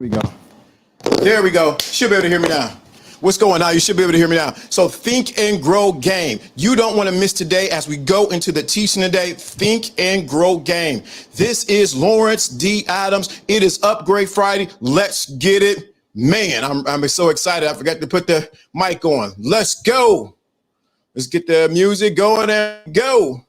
We go. There we go. Should be able to hear me now. What's going on? You should be able to hear me now. So Think and Grow Game. You don't want to miss today as we go into the teaching today. Think and Grow Game. This is Lawrence D. Adams. It is Upgrade Friday. Let's get it. Man, I'm so excited. I forgot to put the mic on. Let's go. Let's get the music going and go.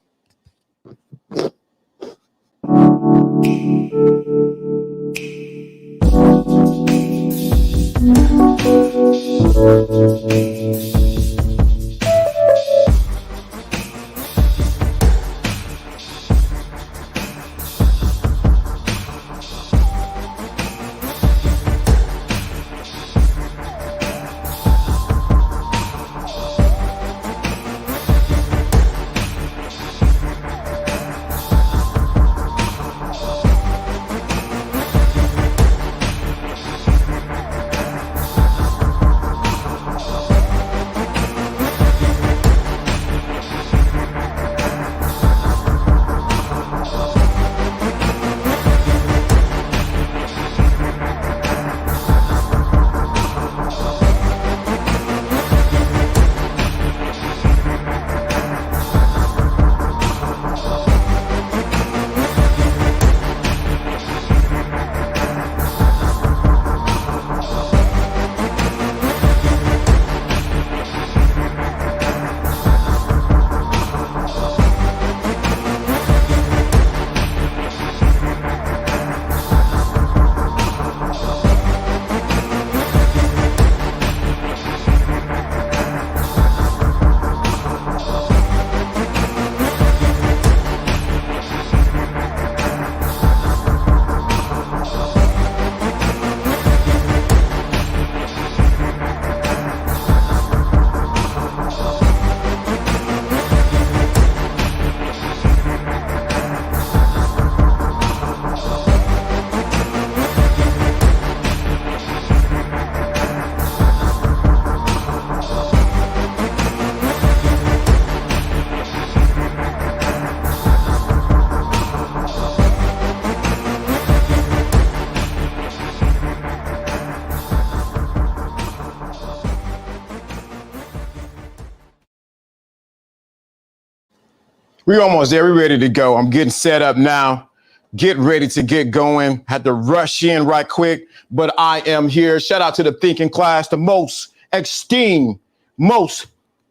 We're almost there. We're ready to go. I'm getting set up now. Get ready to get going. Had to rush in right quick, but I am here. Shout out to the thinking class, the most esteemed, most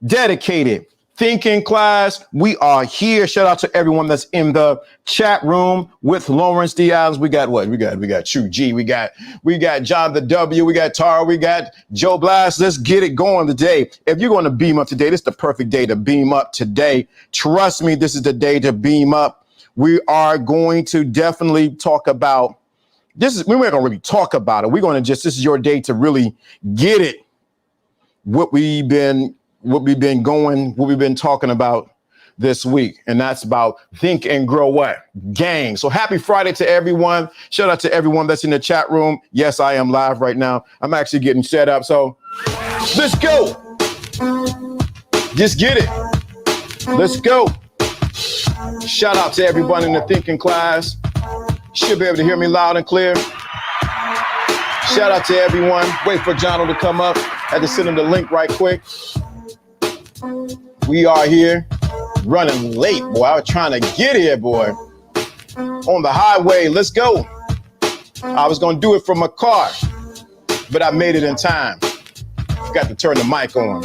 dedicated thinking class. We are here. Shout out to everyone that's in the chat room with Lawrence D. Adams. We got what? We got True G. We got John the W. We got Tara. We got Joe Blast. Let's get it going today. If you're going to beam up today, this is the perfect day to beam up today. Trust me, this is the day to beam up. We are going to definitely talk about this. We're not going to really talk about it. We're going to this is your day to really get it. What we've been talking about this week, and that's about Think and Grow what? Game. So happy Friday to everyone. Shout out to everyone that's in the chat room. Yes, I am live right now. I'm actually getting set up. So let's go. Just get it. Let's go. Shout out to everyone in the thinking class. Should be able to hear me loud and clear. Shout out to everyone. Wait for Jono to come up. Had to send him the link right quick. We are here running late, boy. I was trying to get here, boy. On the highway. Let's go. I was going to do it from my car, but I made it in time. Got to turn the mic on.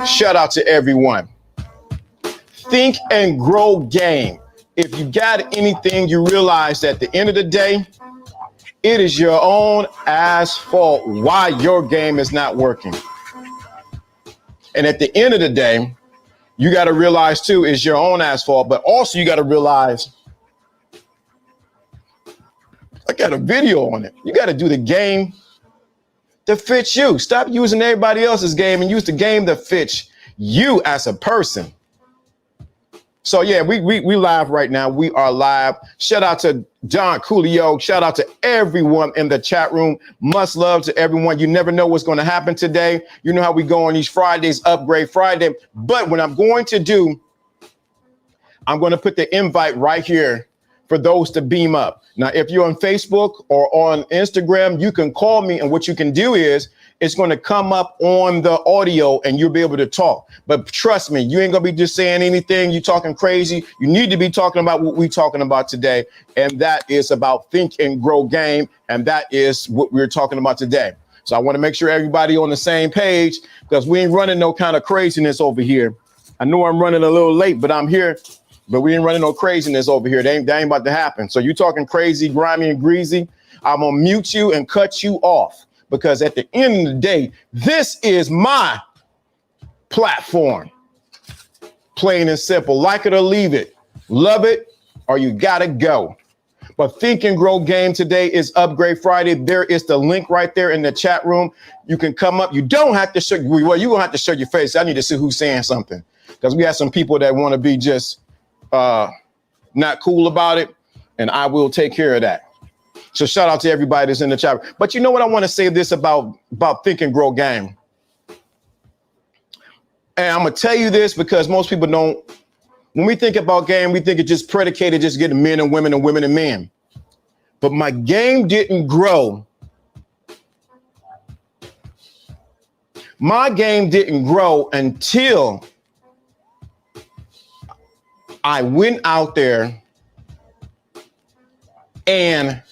Shout out to everyone. Think and Grow Game. If you got anything, you realize that at the end of the day, it is your own ass fault why your game is not working. And at the end of the day, you got to realize too, it's your own ass fault, but also you got to realize, I got a video on it. You got to do the game that fits you. Stop using everybody else's game and use the game that fits you as a person. So yeah, we live right now. We are live. Shout out to John Coolio. Shout out to everyone in the chat room. Much love to everyone. You never know what's going to happen today. You know how we go on these Fridays, Upgrade Friday. But what I'm going to do, I'm going to put the invite right here for those to beam up. Now, if you're on Facebook or on Instagram, you can call me, and what you can do is it's going to come up on the audio and you'll be able to talk. But trust me, you ain't going to be just saying anything. You talking crazy. You need to be talking about what we're talking about today. And that is about Think and Grow Game. And that is what we're talking about today. So I want to make sure everybody on the same page, because we ain't running no kind of craziness over here. I know I'm running a little late, but I'm here. But we ain't running no craziness over here. That ain't about to happen. So you talking crazy, grimy, and greasy, I'm going to mute you and cut you off. Because at the end of the day, this is my platform. Plain and simple. Like it or leave it. Love it or you got to go. But Think and Grow Game today is Upgrade Friday. There is the link right there in the chat room. You can come up. You don't have to show, well, you're going to have to show your face. I need to see who's saying something. Because we have some people that want to be just not cool about it. And I will take care of that. So shout out to everybody that's in the chat. But you know what? I want to say this about Think and Grow Game. And I'm going to tell you this because most people don't. When we think about game, we think it's just predicated, just getting men and women and women and men. But my game didn't grow. My game didn't grow until I went out there and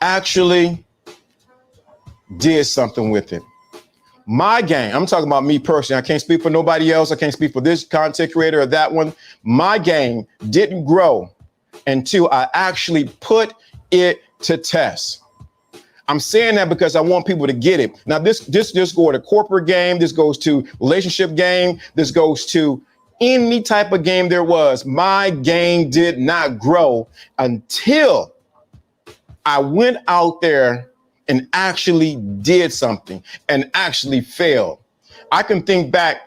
actually did something with it. My game, I'm talking about me personally. I can't speak for nobody else. I can't speak for this content creator or that one. My game didn't grow until I actually put it to test. I'm saying that because I want people to get it. Now, this goes to corporate game. This goes to relationship game. This goes to any type of game there was. My game did not grow until I went out there and actually did something and actually failed. I can think back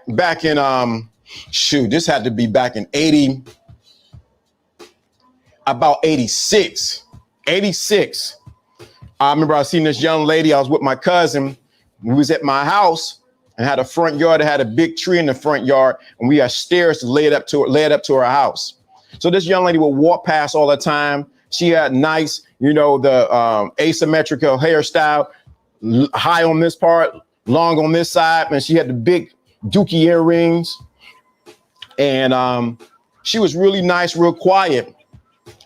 in, this had to be back in 86. I remember I seen this young lady. I was with my cousin. We was at my house and had a front yard that had a big tree in the front yard, and we had stairs to led up to our house. So this young lady would walk past all the time. She had nice, the asymmetrical hairstyle, high on this part, long on this side, and she had the big dookie earrings. And she was really nice, real quiet.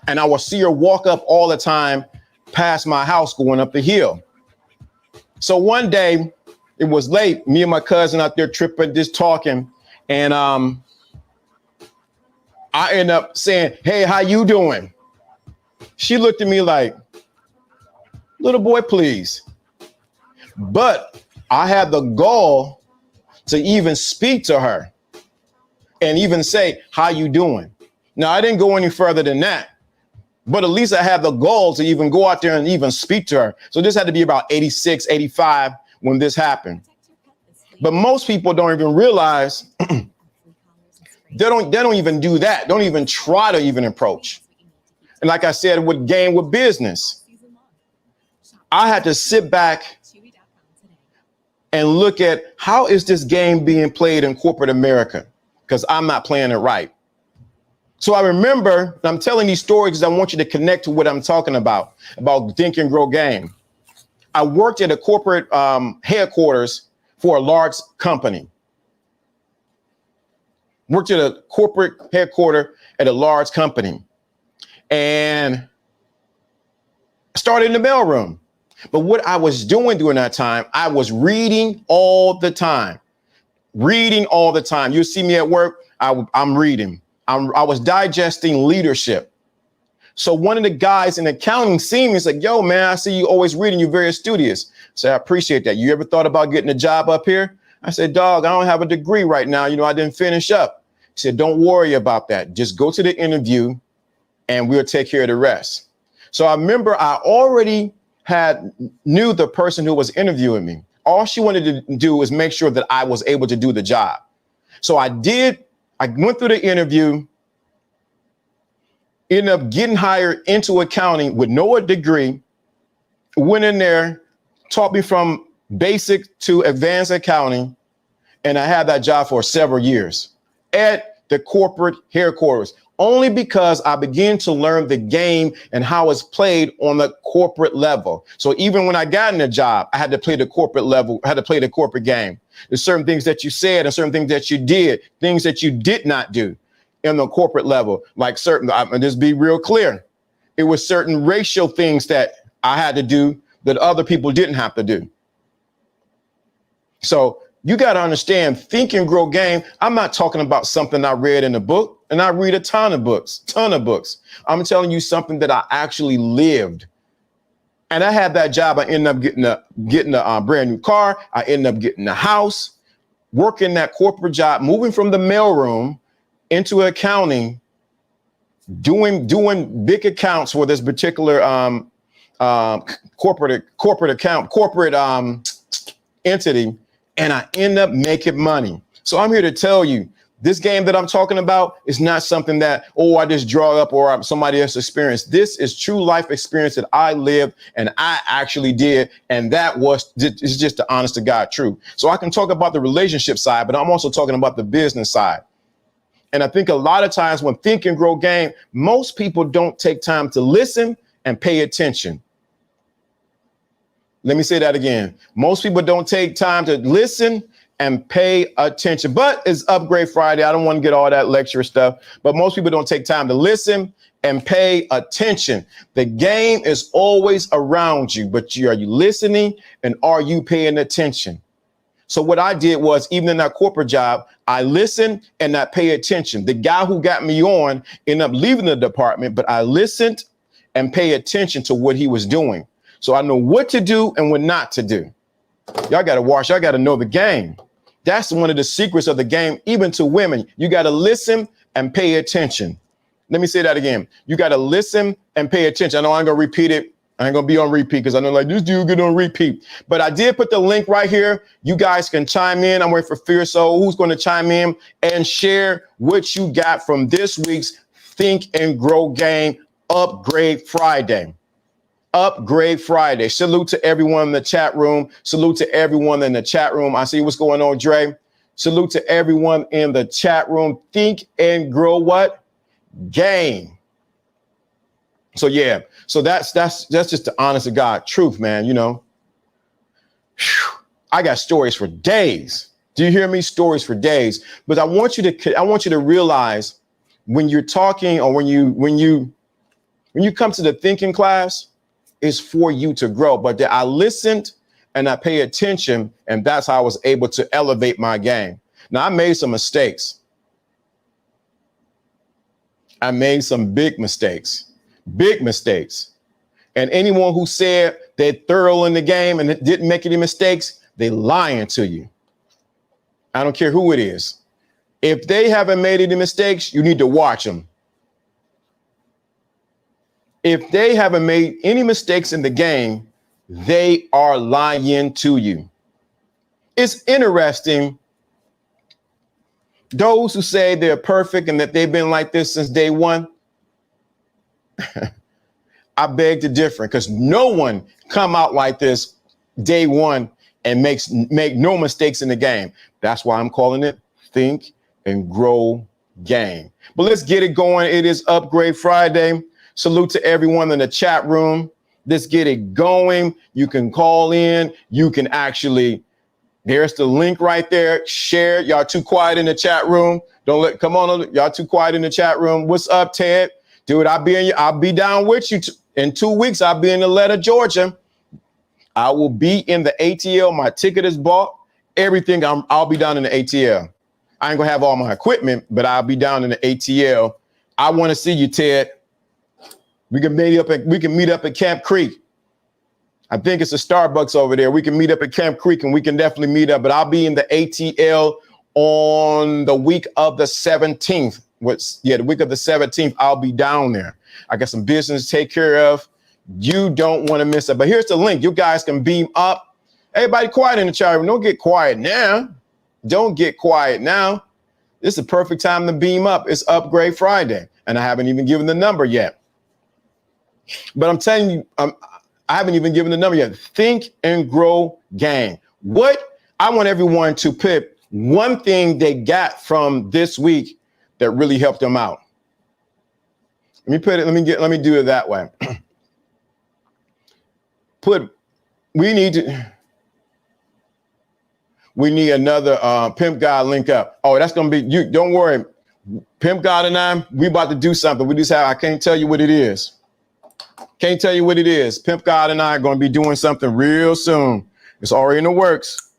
And I would see her walk up all the time past my house going up the hill. So one day, it was late, me and my cousin out there tripping, just talking. And I end up saying, "Hey, how you doing?" She looked at me like, "Little boy, please." But I had the gall to even speak to her and even say, "How you doing?" Now, I didn't go any further than that, but at least I had the gall to even go out there and even speak to her. So this had to be about 86, 85 when this happened. But most people don't even realize they don't even do that. Don't even try to even approach. And like I said, with business, I had to sit back and look at how is this game being played in corporate America? Because I'm not playing it right. So I remember, I'm telling these stories because I want you to connect to what I'm talking about Think and Grow Game. I worked at a corporate headquarters for a large company. Worked at a corporate headquarters at a large company. And started in the mailroom. But what I was doing during that time, I was reading all the time. You see me at work, I'm reading. I was digesting leadership. So one of the guys in accounting seen me and said, "Yo, man, I see you always reading. You're very studious." So I appreciate that. You ever thought about getting a job up here? I said, "Dog, I don't have a degree right now. I didn't finish up." He said, "Don't worry about that. Just go to the interview and we'll take care of the rest." So I remember I already knew the person who was interviewing me. All she wanted to do was make sure that I was able to do the job. So I went through the interview, ended up getting hired into accounting with no degree, went in there, taught me from basic to advanced accounting, and I had that job for several years at the corporate headquarters. only because I began to learn the game and how it's played on the corporate level. So even when I got in a job, I had to play the corporate level, I had to play the corporate game. There's certain things that you said and certain things that you did, things that you did not do in the corporate level, like certain, and just be real clear. It was certain racial things that I had to do that other people didn't have to do. So you got to understand, Think and Grow Game. I'm not talking about something I read in a book, and I read a ton of books. I'm telling you something that I actually lived. And I had that job. I ended up getting a brand new car. I ended up getting a house, working that corporate job, moving from the mailroom into accounting, doing big accounts for this particular corporate entity. And I end up making money. So I'm here to tell you, this game that I'm talking about is not something that, I just draw up or somebody else experienced. This is true life experience that I lived and I actually did. And it's just the honest to God truth. So I can talk about the relationship side, but I'm also talking about the business side. And I think a lot of times when Think and Grow Game, most people don't take time to listen and pay attention. Let me say that again. Most people don't take time to listen and pay attention, but it's Upgrade Friday. I don't want to get all that lecture stuff, but most people don't take time to listen and pay attention. The game is always around you, but are you listening and are you paying attention? So what I did was, even in that corporate job, I listened and I pay attention. The guy who got me on ended up leaving the department, but I listened and pay attention to what he was doing. So I know what to do and what not to do. Y'all got to know the game. That's one of the secrets of the game, even to women. You got to listen and pay attention. Let me say that again. You got to listen and pay attention. I know I ain't going to repeat it. I ain't going to be on repeat because I know like this dude get on repeat. But I did put the link right here. You guys can chime in. I'm waiting for Fear Soul. Who's going to chime in and share what you got from this week's Think and Grow Game Upgrade Friday. Upgrade Friday. Salute to everyone in the chat room. Salute to everyone in the chat room. I see what's going on, Dre. Salute to everyone in the chat room. Think and Grow what? Game. So yeah. So that's just the honest to God truth, man. You know, I got stories for days. Do you hear me? Stories for days. But I want you to realize when you're talking or when you come to the thinking class, is for you to grow. But that I listened and I pay attention, and that's how I was able to elevate my game. Now, I made some mistakes. I made some big mistakes. And anyone who said they're thorough in the game and didn't make any mistakes, they lying to you. I don't care who it is. If they haven't made any mistakes, you need to watch them. If they haven't made any mistakes in the game, they are lying to you. It's interesting. Those who say they're perfect and that they've been like this since day one, I beg to differ, because no one come out like this day one and make no mistakes in the game. That's why I'm calling it Think and Grow Game. But let's get it going. It is Upgrade Friday. Salute to everyone in the chat room. Let's get it going. You can call in. You can there's the link right there. Share. Y'all too quiet in the chat room. Come on. Y'all too quiet in the chat room. What's up, Ted? Dude, I'll be down with you. In 2 weeks, I'll be in Atlanta, Georgia. I will be in the ATL. My ticket is bought. Everything. I'll be down in the ATL. I ain't gonna have all my equipment, but I'll be down in the ATL. I want to see you, Ted. We can meet up at Camp Creek. I think it's a Starbucks over there. We can meet up at Camp Creek and we can definitely meet up. But I'll be in the ATL on the week of the 17th. The week of the 17th, I'll be down there. I got some business to take care of. You don't want to miss it. But here's the link. You guys can beam up. Everybody quiet in the chat room. Don't get quiet now. Don't get quiet now. This is the perfect time to beam up. It's Upgrade Friday. And I haven't even given the number yet. But I'm telling you, I haven't even given the number yet. Think and Grow Game. What I want everyone to pick one thing they got from this week that really helped them out. Let me do it that way. We need another Pimp God link up. Oh, that's gonna be you. Don't worry. Pimp God and we about to do something. I can't tell you what it is. Can't tell you what it is. Pimp God and I are gonna be doing something real soon. It's already in the works.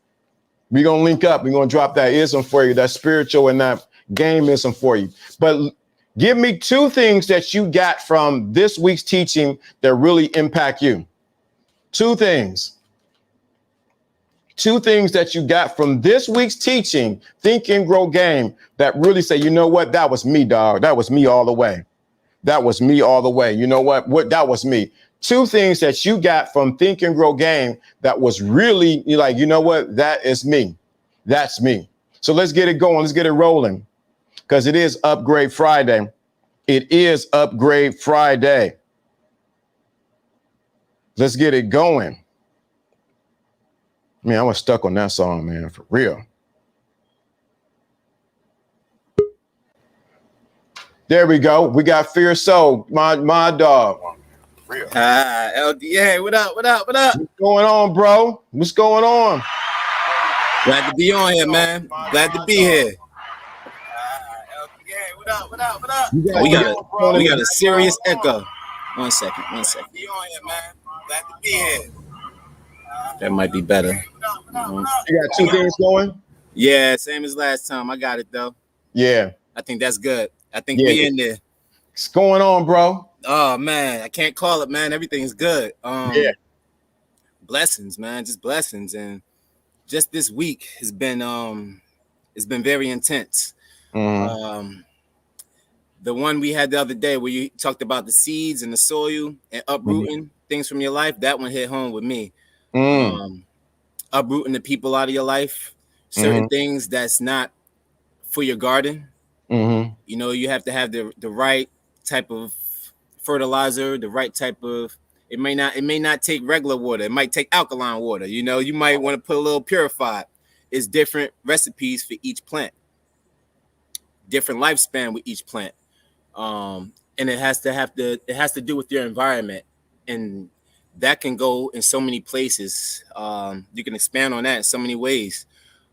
We're gonna link up. We're gonna drop that ism for you, that spiritual and that game ism for you. But give me 2 things that you got from this week's teaching that really impact you. 2 things. 2 things that you got from this week's teaching, Think and Grow Game, that really say, you know what? That was me, dog. That was me all the way. That was me all the way. You know what? That was me. 2 things that you got from Think and Grow Game that was really, you're like, you know what? That is me. That's me. So let's get it going. Let's get it rolling. Because it is Upgrade Friday. It is Upgrade Friday. Let's get it going. Man, I was stuck on that song, man, for real. There we go. We got Fierce Soul, my dog. Real. LDA, what up? What's going on, bro? What's going on? Glad to be on here, man. Glad to be here. LDA, what up? We got a serious echo. One second. Be on here, man. Glad to be here. That might be better. You got 2 things going? Yeah, same as last time. I got it though. Yeah. I think that's good. I think we in there. What's going on, bro? Oh man, I can't call it, man. Everything's good. Yeah. Blessings, man. Just blessings. And just this week has been it's been very intense. Mm-hmm. The one we had the other day where you talked about the seeds and the soil and uprooting things from your life, that one hit home with me. Uprooting the people out of your life, certain things that's not for your garden. You know, you have to have the right type of fertilizer, the right type of, it may not take regular water, it might take alkaline water. You know, you might want to put a little purified. It's different recipes for each plant, different lifespan with each plant. And it has to do with your environment, and that can go in so many places. You can expand on that in so many ways.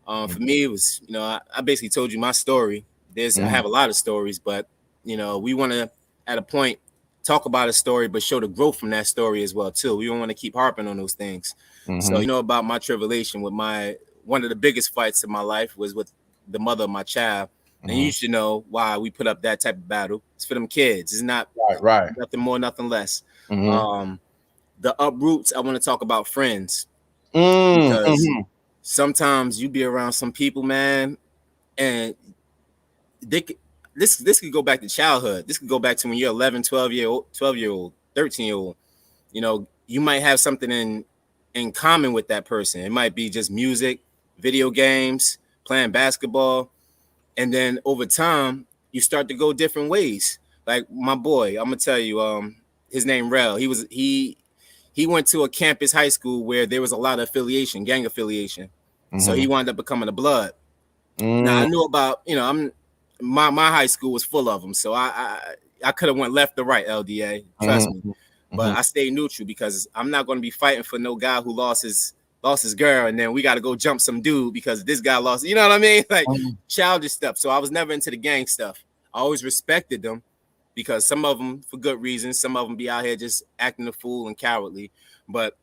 For me, it was, you know, I basically told you my story. I have a lot of stories, but you know, we want to at a point talk about a story, but show the growth from that story as well too. We don't want to keep harping on those things. So you know about my tribulation with one of the biggest fights in my life was with the mother of my child. And you should know why we put up that type of battle. It's for them kids. It's not right. Nothing more, nothing less. The uproots, I want to talk about friends. Because sometimes you be around some people, man, and this could go back to childhood. This could go back to when you're 11, 12-year-old, 13-year-old. You know, you might have something in common with that person. It might be just music, video games, playing basketball. And then over time, you start to go different ways. Like my boy, I'm gonna tell you, his name Rel. He went to a campus high school where there was a lot of gang affiliation. So he wound up becoming a blood. Now I knew about, you know, my high school was full of them. So I could have went left or right, LDA, trust me. But I stayed neutral because I'm not going to be fighting for no guy who lost his girl, and then we got to go jump some dude because this guy lost. You know what I mean? Like childish stuff. So I was never into the gang stuff. I always respected them because some of them for good reasons. Some of them be out here just acting a fool and cowardly. But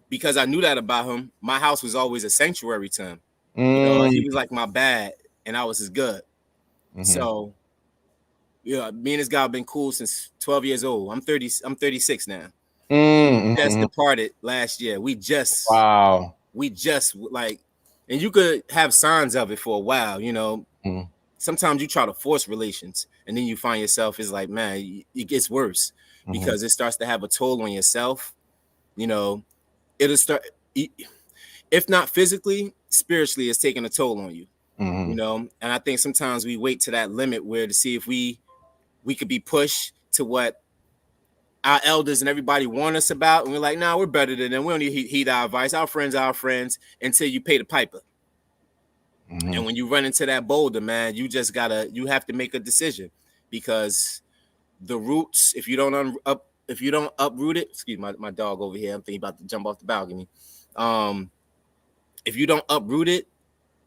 because I knew that about him, my house was always a sanctuary to him. You know, he was like my bad, and I was his good. So, yeah, me and this guy have been cool since 12 years old. I'm 36 now. Just departed last year. We just like, and you could have signs of it for a while, you know. Sometimes you try to force relations, and then you find yourself, it's like, man, it gets worse because it starts to have a toll on yourself. You know, it'll start, if not physically, spiritually, it's taking a toll on you. You know, and I think sometimes we wait to that limit where to see if we could be pushed to what our elders and everybody warn us about, and we're like, nah, we're better than them. We don't need to heed our advice. Our friends, until you pay the piper. And when you run into that boulder, man, you have to make a decision, because the roots, if you don't uproot it, excuse my dog over here, I'm thinking about to jump off the balcony. If you don't uproot it,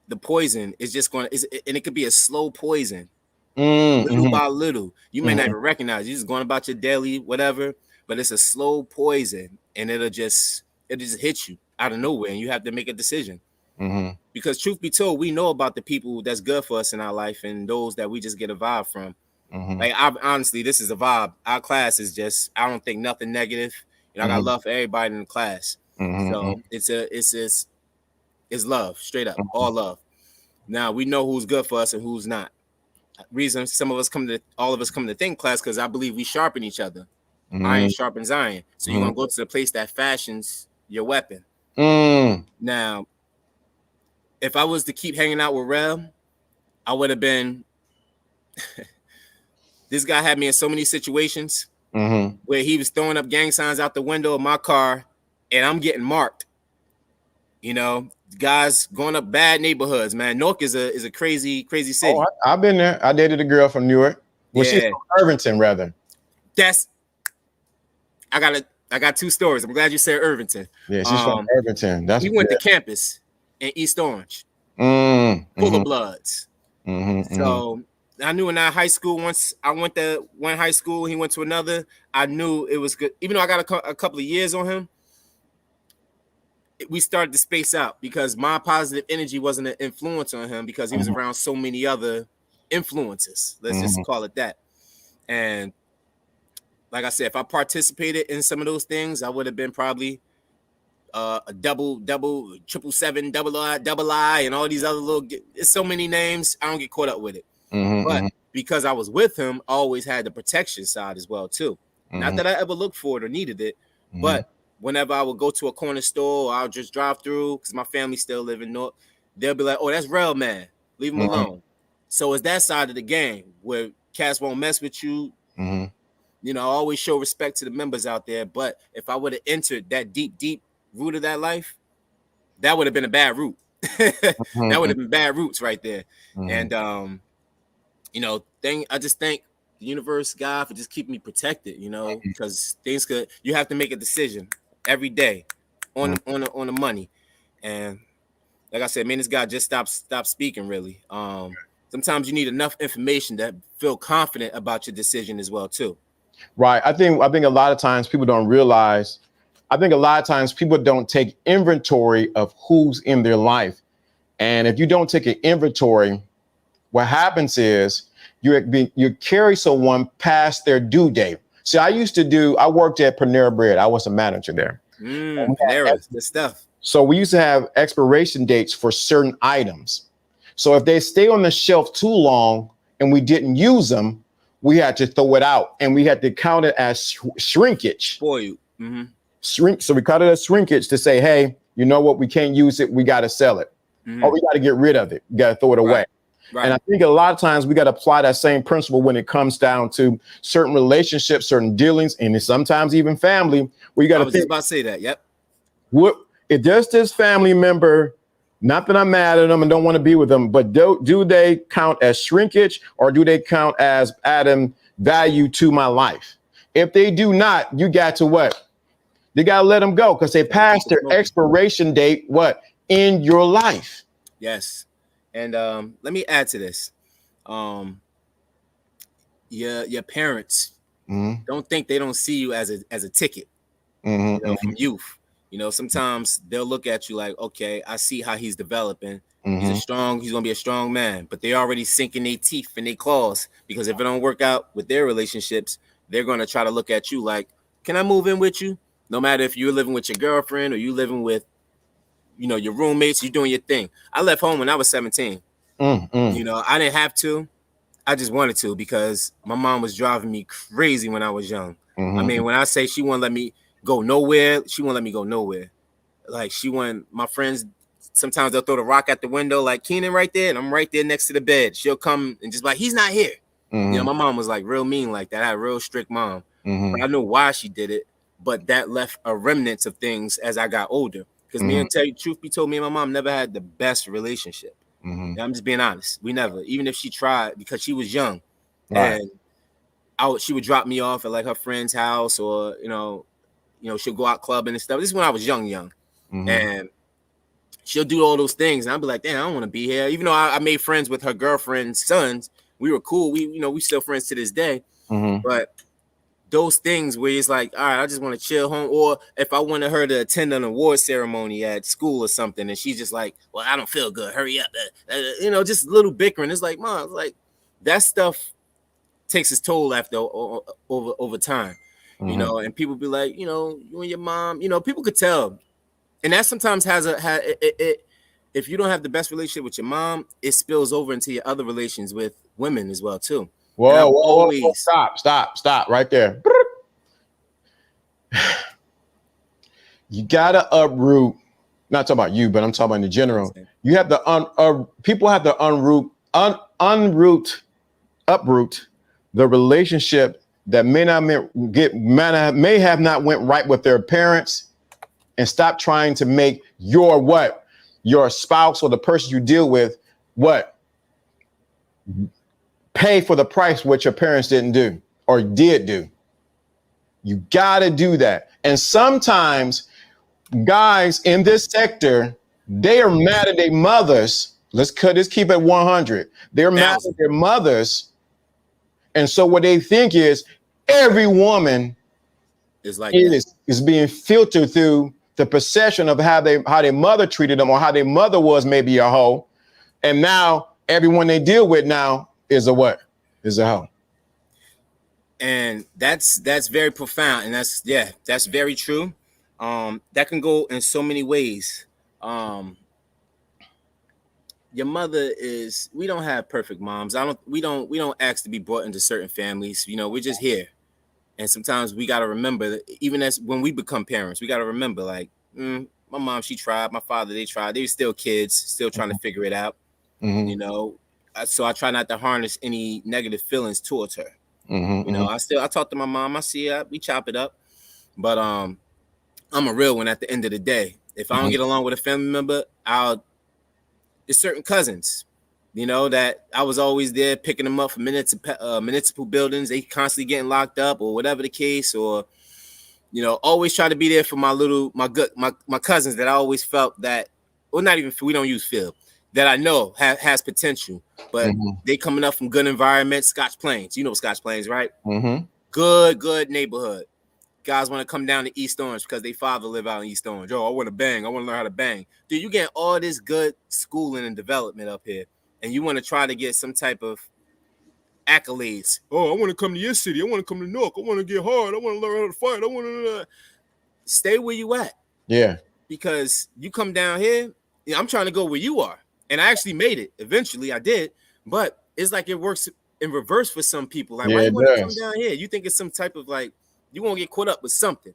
the poison is just going to, and it could be a slow poison, little by little. You may not even recognize. You're just going about your daily whatever, but it's a slow poison, and it'll just hit you out of nowhere, and you have to make a decision. Because truth be told, we know about the people that's good for us in our life, and those that we just get a vibe from. Like, honestly, this is a vibe. Our class is just, I don't think nothing negative. You know, I got love for everybody in the class. So it's love, straight up, all love. Now we know who's good for us and who's not. Reason all of us come to think class, because I believe we sharpen each other. Iron sharpens iron. So you're gonna go to the place that fashions your weapon. Now, if I was to keep hanging out with Rel, I would have been. This guy had me in so many situations where he was throwing up gang signs out the window of my car, and I'm getting marked. You know, guys going up bad neighborhoods, man. Newark is a crazy city. Oh, I've been there. I dated a girl from Newark. Well, she's from Irvington, rather. I got two stories. I'm glad you said Irvington. Yeah, she's from Irvington. He went to campus in East Orange, full of bloods. So I knew in that high school, once I went to one high school, he went to another, I knew it was good. Even though I got a couple of years on him, we started to space out because my positive energy wasn't an influence on him, because he was around so many other influences. Let's just call it that. And like I said, if I participated in some of those things, I would have been probably a double, 777, double I, and all these other little. It's so many names. I don't get caught up with it. But because I was with him, I always had the protection side as well too. Not that I ever looked for it or needed it, but whenever I would go to a corner store, or I'll just drive through, because my family still live in North, they'll be like, "Oh, that's Rel, man. Leave him alone." So it's that side of the game where cats won't mess with you. You know, I always show respect to the members out there. But if I would have entered that deep root of that life, that would have been a bad route. That would have been bad roots right there. And you know, I just thank the universe, God, for just keeping me protected, you know, because you have to make a decision every day on the money. And like I said, man, this guy just stopped speaking, really. Sometimes you need enough information to feel confident about your decision as well, too. Right. I think a lot of times people don't realize, I think a lot of times people don't take inventory of who's in their life. And if you don't take an inventory, what happens is you carry someone past their due date. See, I worked at Panera Bread. I was a manager there. Panera, good stuff. So we used to have expiration dates for certain items. So if they stay on the shelf too long and we didn't use them, we had to throw it out, and we had to count it as shrinkage. For you. So we caught it as shrinkage to say, hey, you know what? We can't use it. We got to sell it, or we got to get rid of it. We got to throw it away. Right. And I think a lot of times we got to apply that same principle when it comes down to certain relationships, certain dealings, and sometimes even family, where you got to think. I was just about to say that. Yep. What if there's this family member? Not that I'm mad at them and don't want to be with them, but do they count as shrinkage, or do they count as adding value to my life? If they do not, you got to what? You got to let them go, because they passed their expiration date, in your life. Yes. And let me add to this. Your parents don't think they don't see you as a ticket from youth. You know, sometimes they'll look at you like, okay, I see how he's developing. He's gonna be a strong man, but they're already sinking their teeth and their claws, because if it don't work out with their relationships, they're gonna try to look at you like, can I move in with you? No matter if you're living with your girlfriend or you living with, you know, your roommates, you're doing your thing. I left home when I was 17. You know, I didn't have to. I just wanted to, because my mom was driving me crazy when I was young. I mean, when I say she wouldn't let me go nowhere, she won't let me go nowhere. Like, my friends, sometimes they'll throw the rock at the window, like, Keenan right there, and I'm right there next to the bed. She'll come and just be like, he's not here. You know, my mom was like real mean like that. I had a real strict mom. But I know why she did it, but that left a remnant of things as I got older. Because me and tell you, truth be told, me and my mom never had the best relationship. I'm just being honest. We never, even if she tried, because she was young. And she would drop me off at like her friend's house, or she'll go out clubbing and stuff. This is when I was young, and she'll do all those things, and I'll be like, damn, I don't want to be here. Even though I made friends with her girlfriend's sons, we were cool. We still friends to this day. But those things where it's like, all right, I just want to chill home. Or if I wanted her to attend an award ceremony at school or something, and she's just like, well, I don't feel good. Hurry up. Just a little bickering. It's like, Mom, like that stuff takes its toll after over time, and people be like, you and your mom, people could tell. And that sometimes if you don't have the best relationship with your mom, it spills over into your other relations with women as well too. Whoa, stop right there. You gotta uproot. Not talking about you, but I'm talking about in general. You have to people have to uproot the relationship that may have not went right with their parents, and stop trying to make your spouse or the person you deal with pay for the price what your parents didn't do or did do. You got to do that. And sometimes guys in this sector, they are mad at their mothers. Let's keep it 100. They're mad at their mothers. And so what they think is every woman is being filtered through the perception of how their mother treated them, or how their mother was maybe a hoe. And now everyone they deal with now is a what? Is a hoe. And that's very profound. And that's very true. That can go in so many ways. Your mother we don't have perfect moms. We don't ask to be brought into certain families. We're just here. And sometimes we got to remember that even as when we become parents, we got to remember like, my mom, she tried, my father, they tried. They were still kids, still trying to figure it out. So I try not to harness any negative feelings towards her. I talk to my mom. I see her, we chop it up. But I'm a real one at the end of the day. If I don't get along with a family member, there's certain cousins, that I was always there picking them up from municipal buildings. They constantly getting locked up or whatever the case, or always try to be there for my cousins that I always felt that, well, not even we don't use Phil, that I know has potential, but they coming up from good environments. Scotch Plains, Scotch Plains, right? Good neighborhood. Guys want to come down to East Orange because they father live out in East Orange. Oh, I want to bang. I want to learn how to bang. Dude, you get all this good schooling and development up here, and you want to try to get some type of accolades. Oh, I want to come to your city. I want to come to Newark. I want to get hard. I want to learn how to fight. I want to stay where you at. Yeah. Because you come down here, I'm trying to go where you are. And I actually made it. Eventually I did. But it's like it works in reverse for some people. Like, why you want to come down here? You think it's some type of like, you won't get caught up with something.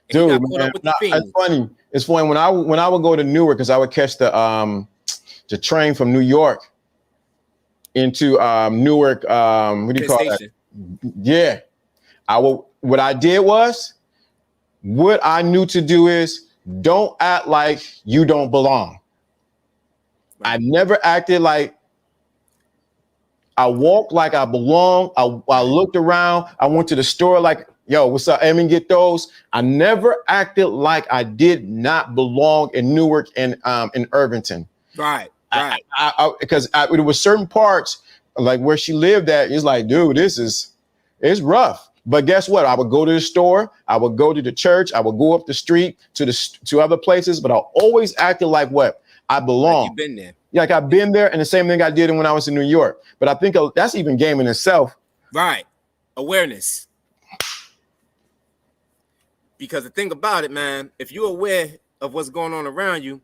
Dude, man, it's funny. It's funny when I would go to Newark, because I would catch the train from New York into Newark. What do you call that? Yeah. What I did was, what I knew to do is don't act like you don't belong. Right. I never acted like I walked like I belong. I looked around. I went to the store like, yo, what's up? Let me get those. I never acted like I did not belong in Newark and in Irvington. Right. Because there were certain parts like where she lived at. It's like, dude, it's rough. But guess what? I would go to the store. I would go to the church. I would go up the street to other places. But I always acted like what? I belong. Like you've been there. Yeah, like I've been there, and the same thing I did when I was in New York. But I think that's even game in itself. Right. Awareness. Because the thing about it, man, if you're aware of what's going on around you,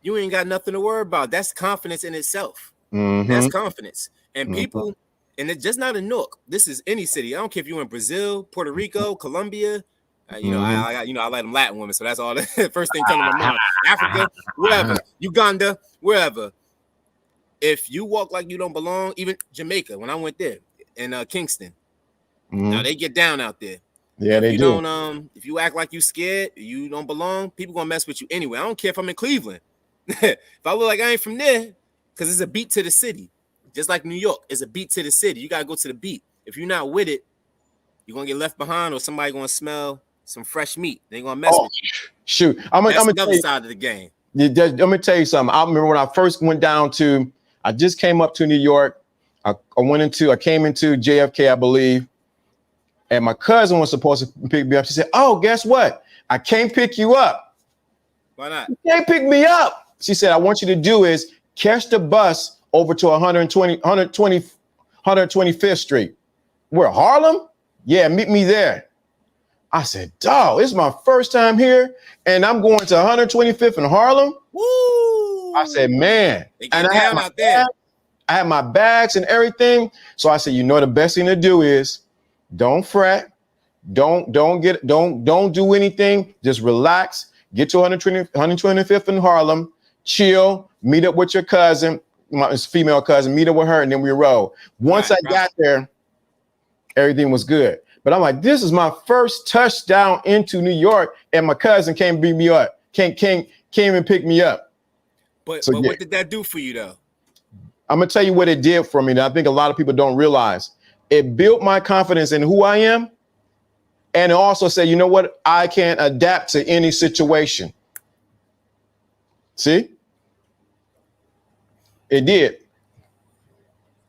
you ain't got nothing to worry about. That's confidence in itself. That's confidence. And people, and it's just not in Newark. This is any city. I don't care if you're in Brazil, Puerto Rico, Colombia. I like them Latin women, so that's all the first thing coming to my mind. Africa, wherever, Uganda, wherever. If you walk like you don't belong, even Jamaica, when I went there in Kingston, now they get down out there. Yeah, they do. If you act like you scared, you don't belong, people gonna mess with you anyway. I don't care if I'm in Cleveland. If I look like I ain't from there, because it's a beat to the city. Just like New York, it's a beat to the city. You gotta go to the beat. If you're not with it, you're gonna get left behind, or somebody gonna smell some fresh meat. They're gonna mess Oh, with you. shoot. That's I'm another side of the game. let me tell you something. I remember when I first went down to, I just came up to New York. I came into JFK, I believe. And my cousin was supposed to pick me up. She said, "Oh, guess what? I can't pick you up. Why not? You can't pick me up." She said, "I want you to do is catch the bus over to 125th Street. Where, Harlem? Yeah, meet me there." I said, "Dog, it's my first time here, and I'm going to 125th in Harlem." Woo! I said, "Man," They get down out there. I had my bags and everything. So I said, "You know, the best thing to do is don't fret, don't do anything. Just relax. Get to 125th in Harlem, chill, meet up with your cousin, my female cousin, meet up with her, and then we roll." Once I got there, everything was good. But I'm like, this is my first touchdown into New York, and my cousin came beat me up, came and pick me up. But what did that do for you, though? I'm gonna tell you what it did for me that I think a lot of people don't realize. It built my confidence in who I am, and it also said, you know what, I can adapt to any situation. See, it did.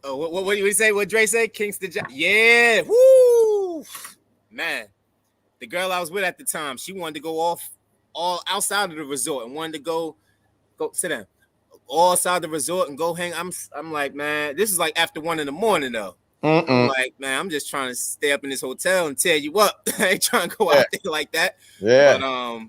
Oh, what do you say? What Dre say? Kingston, yeah, woo, man. The girl I was with at the time, she wanted to go off all outside of the resort and wanted to go sit down all outside the resort and go hang. I'm like, man, this is like after 1 a.m. though. I'm like, man, I'm just trying to stay up in this hotel and tear you up. I ain't trying to go out there like that. Yeah. But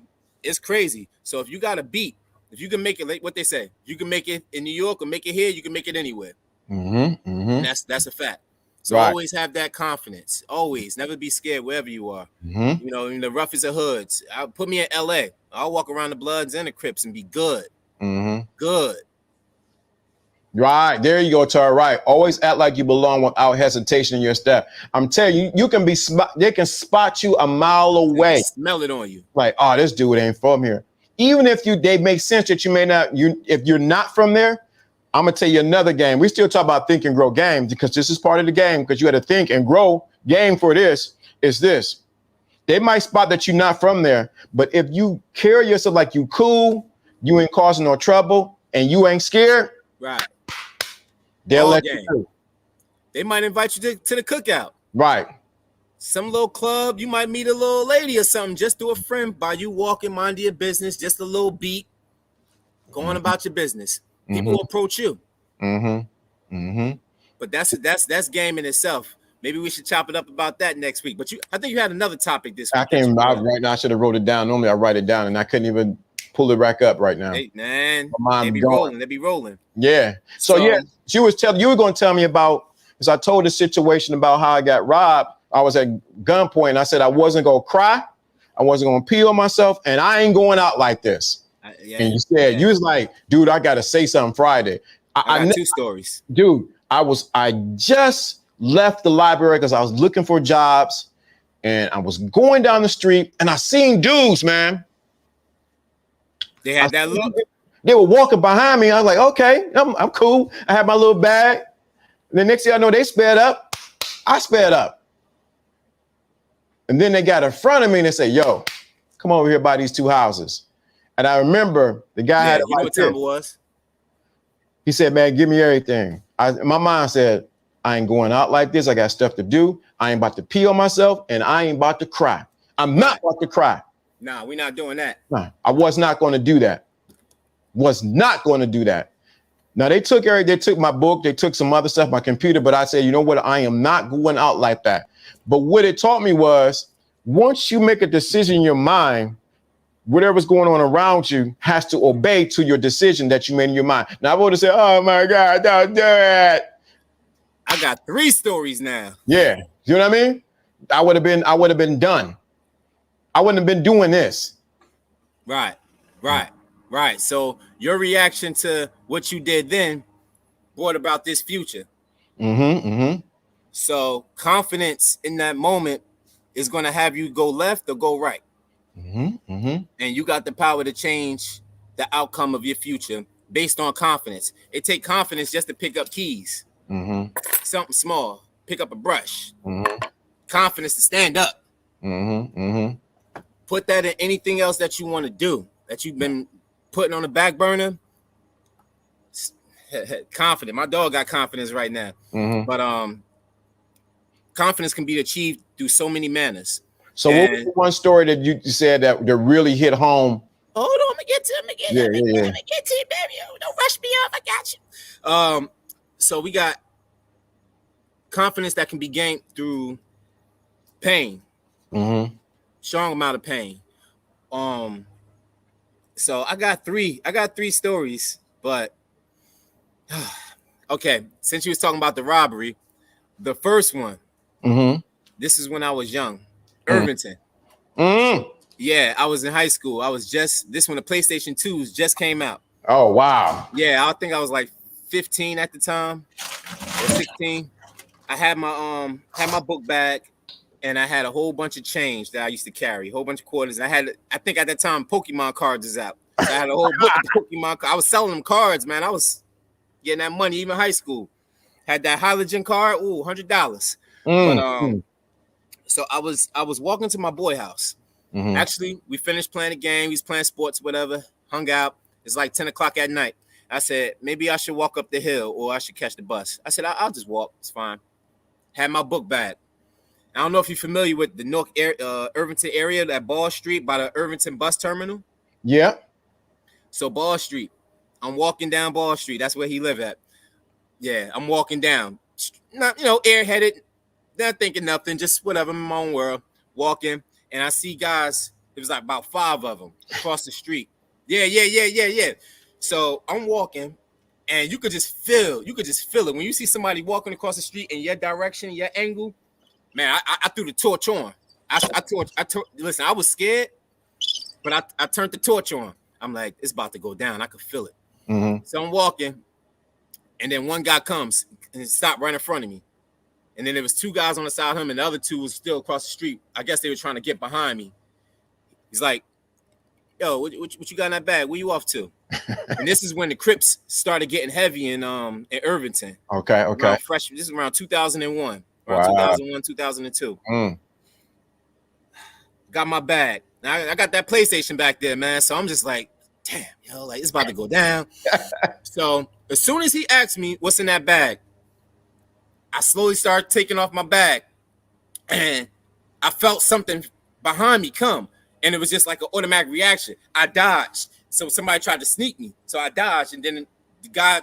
it's crazy. So if you got a beat, if you can make it, like what they say, you can make it in New York or make it here, you can make it anywhere. And that's a fact. So always have that confidence. Always, never be scared wherever you are. You know, in the roughest of hoods. Put me in LA. I'll walk around the Bloods and the Crips and be good. Good. Right. There you go, Tara. Right. Always act like you belong without hesitation in your step. I'm telling you, you can be they can spot you a mile away. Smell it on you. Like, oh, this dude ain't from here. Even if they make sense that you may not, if you're not from there, I'm gonna tell you another game. We still talk about think and grow game because this is part of the game, because you had to think and grow game for this is this. They might spot that you're not from there, but if you carry yourself like you cool, you ain't causing no trouble, and you ain't scared, right? They'll let you through. They might invite you to the cookout. Right. Some little club, you might meet a little lady or something. Just do a friend by you walking, mind your business, just a little beat, going about your business. People will approach you. But that's game in itself. Maybe we should chop it up about that next week. But I think you had another topic this week. Right now. I should have wrote it down. Normally I write it down, and I couldn't even pull it back up right now. Hey, man, they be rolling. Yeah. So yeah, you were going to tell me about, because I told the situation about how I got robbed. I was at gunpoint, and I said I wasn't going to cry, I wasn't going to pee on myself, and I ain't going out like this. And you said, you was like, dude, I got to say something Friday. I got 2 stories. Dude, I just left the library because I was looking for jobs, and I was going down the street, and I seen dudes, man. They had that look. They were walking behind me. I was like, okay, I'm cool. I had my little bag. And the next thing I know, they sped up. I sped up. And then they got in front of me and they said, yo, come over here by these 2 houses. And I remember the guy had, you know what time it was? He said, man, give me everything. My mind said, I ain't going out like this. I got stuff to do. I ain't about to pee on myself, and I ain't about to cry. I'm not about to cry. Nah, we're not doing that. Nah, I was not going to do that. Now they took my book, they took some other stuff, my computer, but I said, you know what? I am not going out like that. But what it taught me was, once you make a decision in your mind, whatever's going on around you has to obey to your decision that you made in your mind. Now I would have said, oh my God, don't do it. I got 3 stories now. Yeah. You know what I mean? I would have been done. I wouldn't have been doing this. Right. So your reaction to what you did then brought about this future. So confidence in that moment is going to have you go left or go right. And you got the power to change the outcome of your future based on confidence. It takes confidence just to pick up keys. Something small, pick up a brush. confidence to stand up. Mm-hmm. Put that in anything else that you want to do that you've been putting on the back burner. Confident. My dog got confidence right now. Mm-hmm. But confidence can be achieved through so many manners. So what was the one story that you said that really hit home? Hold on, I'm gonna get to it. Let me get to it, baby. Don't rush me off. I got you. So we got confidence that can be gained through pain. Mm-hmm. Strong amount of pain. So I got three stories, but okay. Since you was talking about the robbery, the first one. Mm-hmm. This is when I was young, Irvington. Mm-hmm. Yeah, I was in high school. I was this when the PlayStation 2s just came out. Oh wow. Yeah, I think I was like 15 at the time or 16. I had my book bag, and I had a whole bunch of change that I used to carry, a whole bunch of quarters. I think at that time Pokemon cards is out. So I had a whole book of Pokemon cards. I was selling them cards, man. I was getting that money even high school. Had that Halogen card, $100. But so I was walking to my boy house. Mm-hmm. Actually, we finished playing the game. We was playing sports, whatever. Hung out. It's like 10 o'clock at night. I said, maybe I should walk up the hill or I should catch the bus. I said, I'll just walk. It's fine. Had my book bag. I don't know if you're familiar with the North Irvington area, that Ball Street by the Irvington bus terminal. Yeah. So Ball Street. I'm walking down Ball Street. That's where he lived at. Yeah, I'm walking down. Not, airheaded. Not thinking nothing. Just whatever, in my own world. Walking. And I see guys, it was like about 5 of them across the street. Yeah. So I'm walking, and you could just feel it. When you see somebody walking across the street in your direction, your angle, man, I threw the torch on. Listen, I was scared, but I turned the torch on. I'm like, it's about to go down. I could feel it. Mm-hmm. So I'm walking, and then one guy comes and stopped right in front of me. And then there was 2 guys on the side of him, and the other 2 was still across the street. I guess they were trying to get behind me. He's like, yo, what you got in that bag? Where you off to? And this is when the Crips started getting heavy in Irvington. Okay. This is around 2001. Wow. 2001, 2002. Got my bag. Now, I got that PlayStation back there, man. So I'm just like, damn, like it's about to go down. So as soon as he asked me what's in that bag, I slowly started taking off my bag, and I felt something behind me come, and it was just like an automatic reaction. I dodged. So somebody tried to sneak me. So I dodged, and then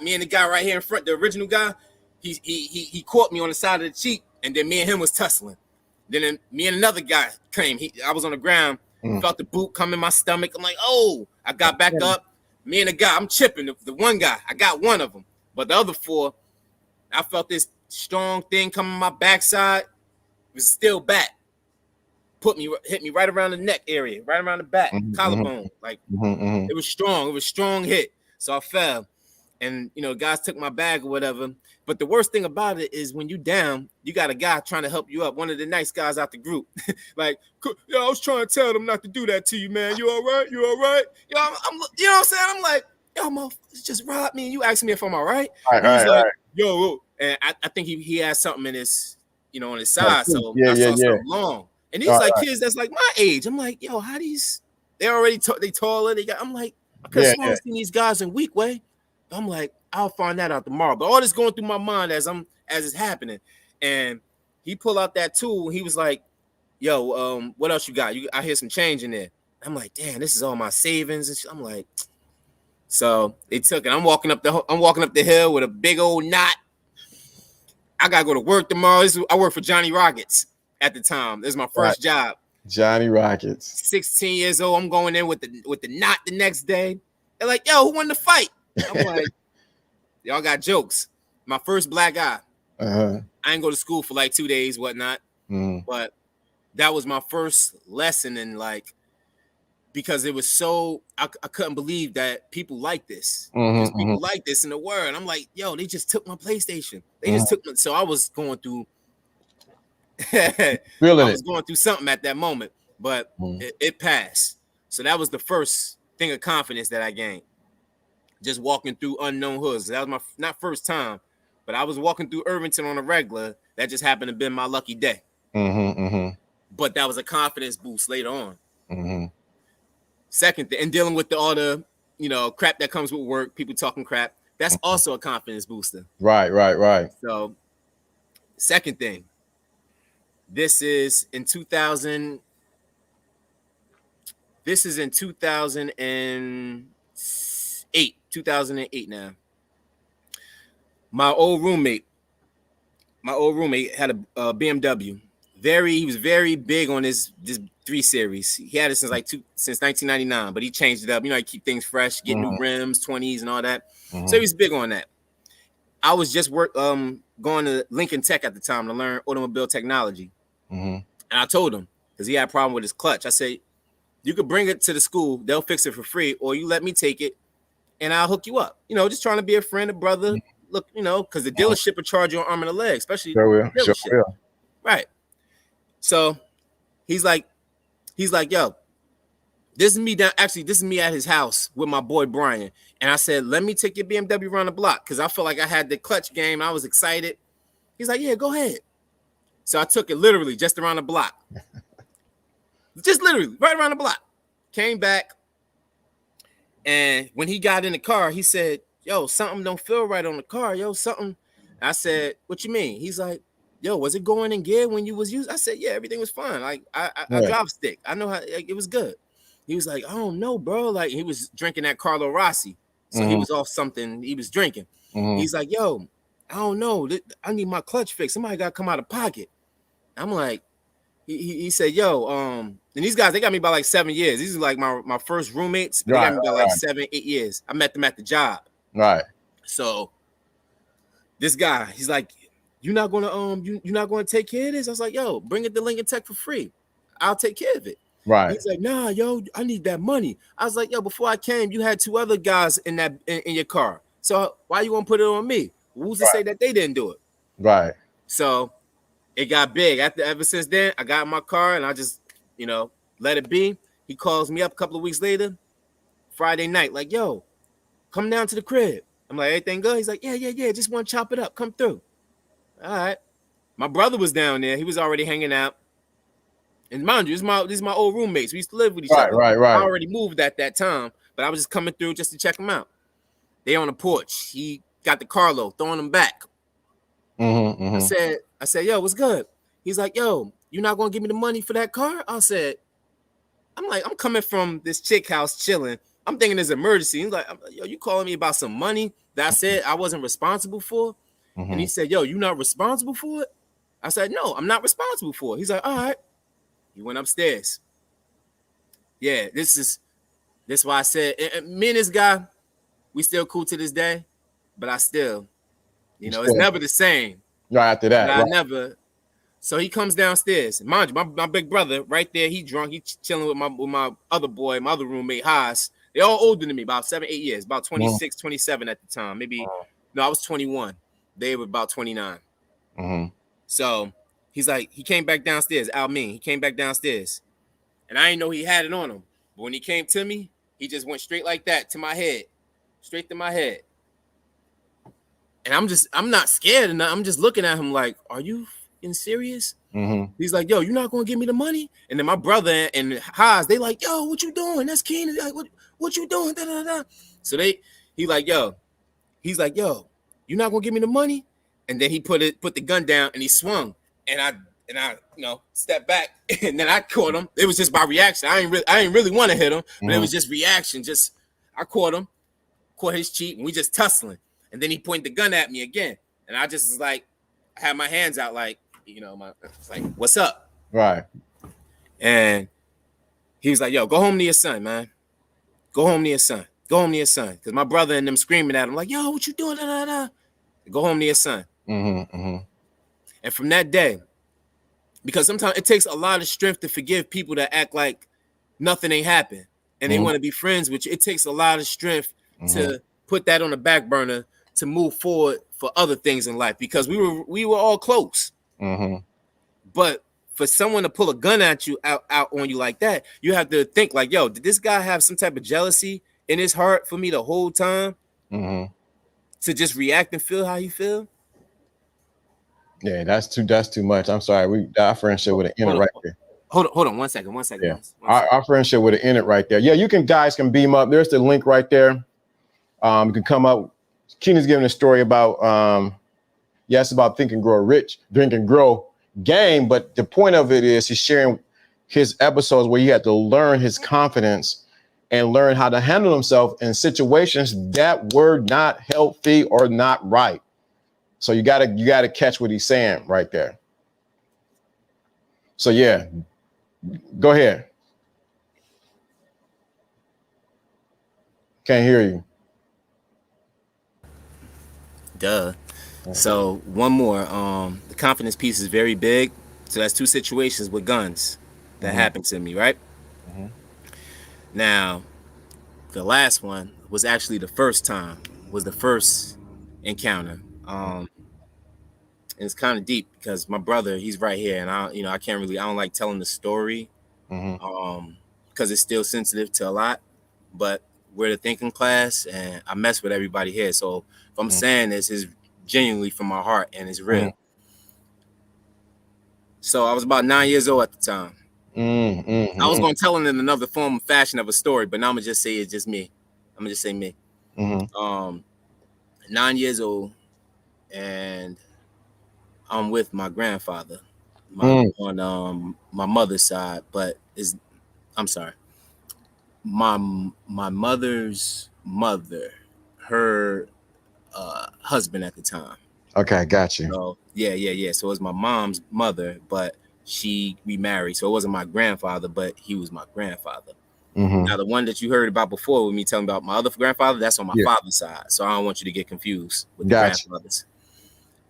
me and the guy right here in front, the original guy, he caught me on the side of the cheek, and then me and him was tussling. Then me and another guy came. I was on the ground, felt the boot come in my stomach. I'm like, oh, I got back up. Me and the guy, I'm chipping. The one guy, I got one of them. But the other 4, I felt this strong thing coming my backside. It was still back. Hit me right around the neck area, right around the back, collarbone. Like it was strong. It was strong hit. So I fell. And guys took my bag or whatever. But the worst thing about it is when you down, you got a guy trying to help you up. One of the nice guys out the group. Like, I was trying to tell them not to do that to you, man. You all right? You all right? I'm you know what I'm saying? I'm like, motherfuckers just robbed me and you asked me if I'm all right. All right. Yo, and I think he had something in his, on his side. So I saw something long. And these kids that's like my age. I'm like, yo, how they already they taller. I'm like, I could have seen these guys in weak way. I'm like, I'll find that out tomorrow. But all this going through my mind as it's happening. And he pulled out that tool. He was like, yo, what else you got? I hear some change in there. I'm like, damn, this is all my savings. And I'm like, so they took it. I'm walking up the hill with a big old knot. I gotta go to work tomorrow. I work for Johnny Rockets at the time. This is my first job. Johnny Rockets. 16 years old. I'm going in with the knot the next day. They're like, yo, who won the fight? I'm like, y'all got jokes. My first black eye. I didn't go to school for like 2 days, whatnot. But that was my first lesson in because it was so I couldn't believe that people like this. There's people like this in the world. I'm like, yo, they just took my PlayStation. They just took my, so I was going through going through something at that moment, but it passed. So that was the first thing of confidence that I gained. Just walking through unknown hoods. That was my not first time, but I was walking through Irvington on a regular. That just happened to be my lucky day. But that was a confidence boost later on. 2nd thing, and dealing with all the crap that comes with work, people talking crap, that's also a confidence booster. Right. So 2nd thing, this is in 2000. This is in 2008. 2008 now. My old roommate had a BMW. He was very big on this 3 Series. He had it since 1999, but he changed it up. He keep things fresh, get new rims, 20s, and all that. So he was big on that. I was just going to Lincoln Tech at the time to learn automobile technology, and I told him, because he had a problem with his clutch. I said, you could bring it to the school, they'll fix it for free, or you let me take it and I'll hook you up. Just trying to be a friend, a brother. Look, because the dealership will charge you an arm and a leg, especially the dealership. Sure will. Right. So he's like, yo, this is me at his house with my boy Brian. And I said, let me take your BMW around the block, because I felt like I had the clutch game. I was excited. He's like, yeah, go ahead. So I took it literally just around the block. Just literally right around the block. Came back. And when he got in the car, he said, yo, something don't feel right on the car. Yo, something. I said, what you mean? He's like, yo, was it going in gear when you was using? I said, yeah, everything was fine. Like I drive stick. I know how it was good. He was like, I don't know, bro. Like, he was drinking that Carlo Rossi. So he was off something he was drinking. He's like, yo, I don't know. I need my clutch fixed. Somebody got to come out of pocket. I'm like, he said, yo, and these guys, they got me by like 7 years. These are like my first roommates. They got me by like 7, 8 years. I met them at the job. Right. So this guy, he's like, you're not gonna you're not gonna take care of this? I was like, yo, bring it to Lincoln Tech for free. I'll take care of it. Right. He's like, nah, yo, I need that money. I was like, yo, before I came, you had 2 other guys in your car. So why you want to put it on me? Who's to say that they didn't do it? Right. So it got big. Ever since then, I got in my car and I just, let it be. He calls me up a couple of weeks later, Friday night, like, yo, come down to the crib. I'm like, everything good? He's like, yeah. Just want to chop it up. Come through. All right. My brother was down there. He was already hanging out. And mind you, these is my old roommates. We used to live with each other. Right. I already moved at that time, but I was just coming through just to check them out. They on the porch. He got the Carlo, throwing them back. I said, yo, what's good? He's like, yo, you not gonna give me the money for that car? I said, I'm coming from this chick house chilling. I'm thinking there's an emergency. He's like, yo, you calling me about some money that I said I wasn't responsible for? And he said, yo, you not responsible for it? I said, no, I'm not responsible for it. He's like, all right. He went upstairs. Yeah, this is why I said, me and this guy, we still cool to this day, but I still, it's never the same. Right after that. I never. So he comes downstairs. Mind you, my big brother right there, he drunk. He chilling with my other boy, my other roommate, Haas. They all older than me, about 7, 8 years, about 26, 27 at the time. Maybe, no, I was 21. They were about 29. So he's like, he came back downstairs. He came back downstairs. And I didn't know he had it on him. But when he came to me, he just went straight like that to my head. Straight to my head. And I'm not scared. And I'm just looking at him like, are you fucking serious? He's like, yo, you're not going to give me the money? And then my brother and Haas, they like, yo, what you doing? That's Keenan. Like, what you doing? Da, da, da. So he's like, yo, you're not going to give me the money? And then he put the gun down and he swung. And I stepped back and then I caught him. It was just by reaction. I ain't really want to hit him, but it was just reaction. I caught him, caught his cheek, and we just tussling. And then he pointed the gun at me again. And I just was like, I had my hands out like, it's like, what's up? Right. And he was like, yo, go home to your son, man. Go home to your son. Go home to your son. Because my brother and them screaming at him like, yo, what you doing? Da, da, da. Go home to your son. And from that day, because sometimes it takes a lot of strength to forgive people that act like nothing ain't happened and they want to be friends with you. It takes a lot of strength to put that on the back burner to move forward for other things in life, because we were all close. But for someone to pull a gun at you out on you like that, you have to think like, yo, did this guy have some type of jealousy in his heart for me the whole time to just react and feel how he feel? Yeah, that's too much. I'm sorry. Our friendship would have ended right there. Hold on 1 second. Yeah. One second. Our friendship would have ended right there. Yeah, you can guys can beam up. There's the link right there. You can come up. Keenan's giving a story about yes, about Think and Grow Rich, Drink and Grow game. But the point of it is he's sharing his episodes where he had to learn his confidence and learn how to handle himself in situations that were not healthy or not right. So you gotta catch what he's saying right there. So yeah, go ahead. Can't hear you. Duh. So one more. The confidence piece is very big. So that's two situations with guns that happened to me, right? Now, the last one was actually the first encounter. And it's kind of deep because my brother, he's right here, and I don't like telling the story, because it's still sensitive to a lot. But we're the thinking class, and I mess with everybody here. So if I'm saying this, is genuinely from my heart and it's real. So I was about 9 years old at the time. I was going to tell it in another form of fashion of a story, but now I'm gonna just say it's just me. I'm gonna just say me. 9 years old, and I'm with my grandfather, on my mother's side, but I'm sorry, my mother's mother, her husband at the time. Okay, got you. So yeah. So it was my mom's mother, but she remarried, so it wasn't my grandfather, but he was my grandfather. Now the one that you heard about before with me telling about my other grandfather, that's on my father's side. So I don't want you to get confused with the grandfathers.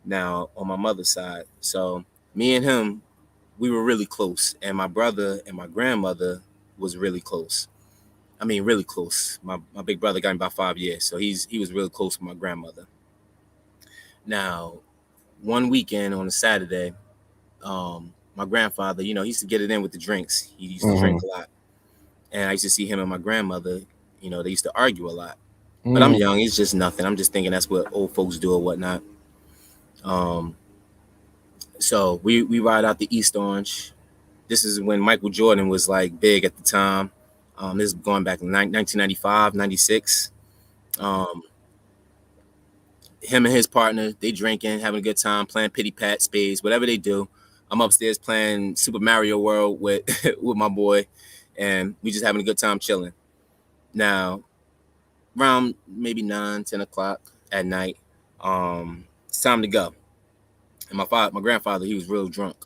Now on my mother's side, so me and him, we were really close, and my brother and my grandmother was really close. I mean, really close. My big brother got me about 5 years, so he was really close with my grandmother. Now, one weekend on a Saturday, my grandfather, he used to get it in with the drinks. He used to drink a lot. And I used to see him and my grandmother, they used to argue a lot. But I'm young, it's just nothing. I'm just thinking that's what old folks do or whatnot. So we ride out the East Orange. This is when Michael Jordan was like big at the time. This is going back in 1995, 96. Him and his partner, they drinking, having a good time, playing pity pat, spades, whatever they do. I'm upstairs playing Super Mario World with with my boy, and we just having a good time chilling. Now, around maybe 9-10 o'clock at night, it's time to go. And my grandfather, he was real drunk.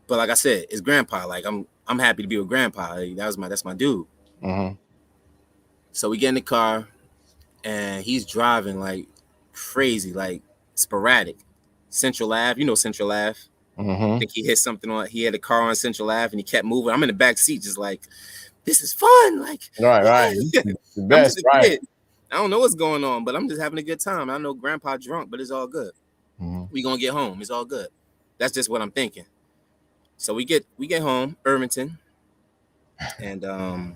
But like I said, it's grandpa. Like I'm happy to be with grandpa. Like, that's my dude. So we get in the car, and he's driving like crazy, like sporadic. Central Ave, Central Ave. I think he hit something he had a car on Central Ave, and he kept moving. I'm in the back seat, just like, this is fun. Like, right. The best, right? Kid. I don't know what's going on, but I'm just having a good time. I know grandpa drunk, but it's all good. We gonna get home. It's all good. That's just what I'm thinking. So we get home, Irvington, and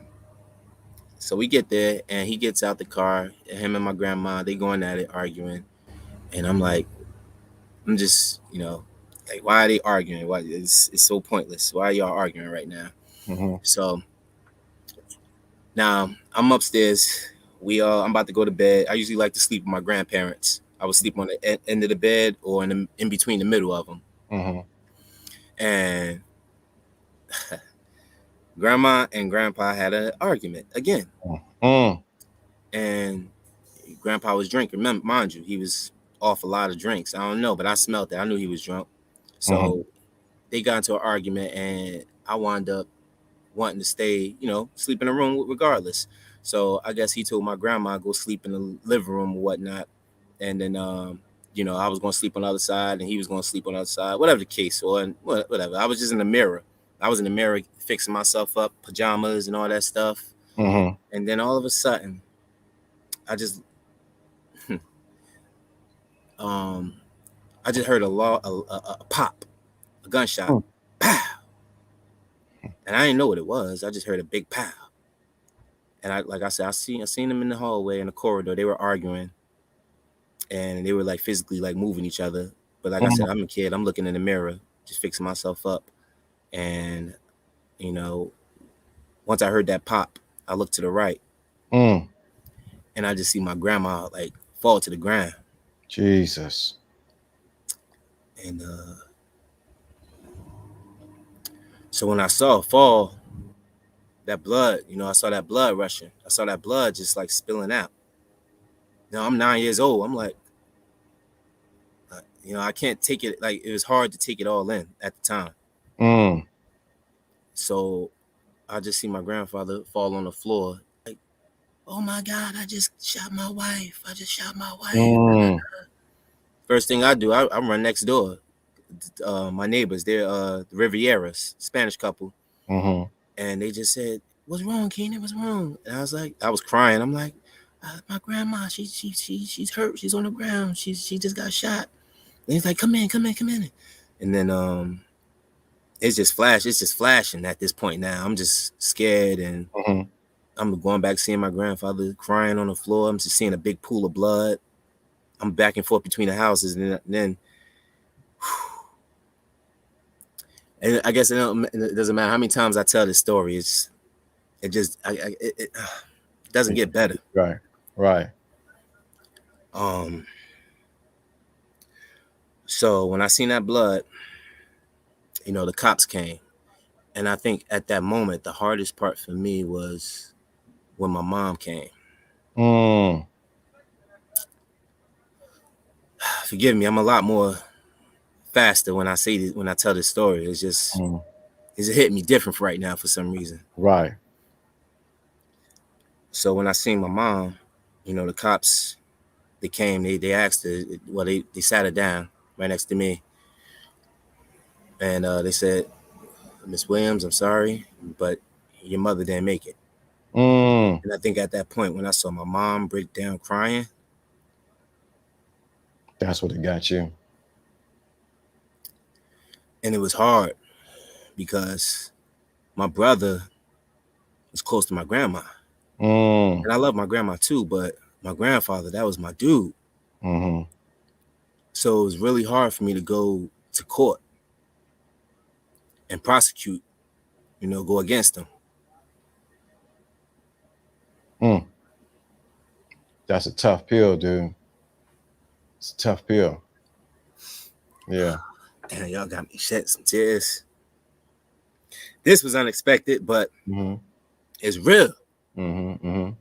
so we get there, and he gets out the car. And him and my grandma, they going at it, arguing, and I'm just, like, why are they arguing? Why it's so pointless? Why are y'all arguing right now? So now I'm upstairs. I'm about to go to bed. I usually like to sleep with my grandparents. I would sleep on the end of the bed or in between the middle of them. And grandma and grandpa had an argument again. And grandpa was drinking. Mind you, he was off a lot of drinks. I don't know, but I smelled it. I knew he was drunk. So they got into an argument, and I wound up wanting to stay, sleep in a room regardless. So I guess he told my grandma go sleep in the living room or whatnot. And then, I was going to sleep on the other side, and he was going to sleep on the other side, whatever the case, or whatever. I was just in the mirror. I was in the mirror fixing myself up, pajamas and all that stuff. And then all of a sudden, I just heard a pop, a gunshot, pow, and I didn't know what it was. I just heard a big pow, and I seen them in the hallway in the corridor. They were arguing, and they were like physically like moving each other. But like I said, I'm a kid. I'm looking in the mirror, just fixing myself up. And, you know, once I heard that pop, I looked to the right Mm. and I just see my grandma like fall to the ground. Jesus. And so when I saw her fall, that blood, you know, I saw that blood rushing. I saw that blood just like spilling out. Now I'm 9 years old. I'm like, you know, I can't take it. Like, it was hard to take it all in at the time. Mm. So I just see my grandfather fall on the floor. Like, oh my God, I just shot my wife. I just shot my wife. Mm. First thing I do, I run next door. My neighbors, they're the Rivieras, Spanish couple. Mm-hmm. And they just said, "What's wrong, Keenan? What's wrong?" And I was like, I was crying. I'm like, my grandma, she's hurt. She's on the ground. She just got shot. And he's like, come in. And then it's just flashing at this point now. I'm just scared, and Mm-hmm. I'm going back seeing my grandfather crying on the floor. I'm just seeing a big pool of blood. I'm back and forth between the houses, and then and I guess it doesn't matter how many times I tell this story. It doesn't get better. Right. So when I seen that blood, you know, the cops came. And I think at that moment, the hardest part for me was when my mom came. Mm. Forgive me, I'm a lot more faster when I say this, when I tell this story. It's just, it's hitting me different right now for some reason. Right. So when I seen my mom, you know, the cops, they came, they asked her, well, they sat her down right next to me. And they said, "Miss Williams, I'm sorry, but your mother didn't make it." Mm. And I think at that point, when I saw my mom break down crying, That's what it got you. and it was hard because my brother was close to my grandma. Mm. And I love my grandma too, but my grandfather, that was my dude. Mm-hmm. So it was really hard for me to go to court and prosecute, you know, go against him. Mm. That's a tough pill, dude. It's a tough pill. Yeah. And y'all got me shedding some tears. This was unexpected, but it's real. You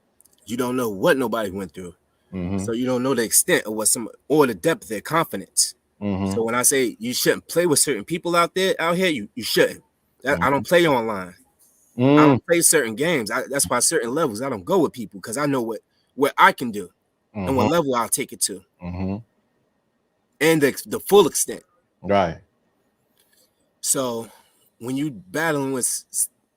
don't know what nobody went through. So you don't know the extent of what or the depth of their confidence. So when I say you shouldn't play with certain people out here, you shouldn't. I don't play online. I don't play certain games. That's why certain levels I don't go with people, because I know what I can do and what level I'll take it to, and the full extent. Right. So when you battling with,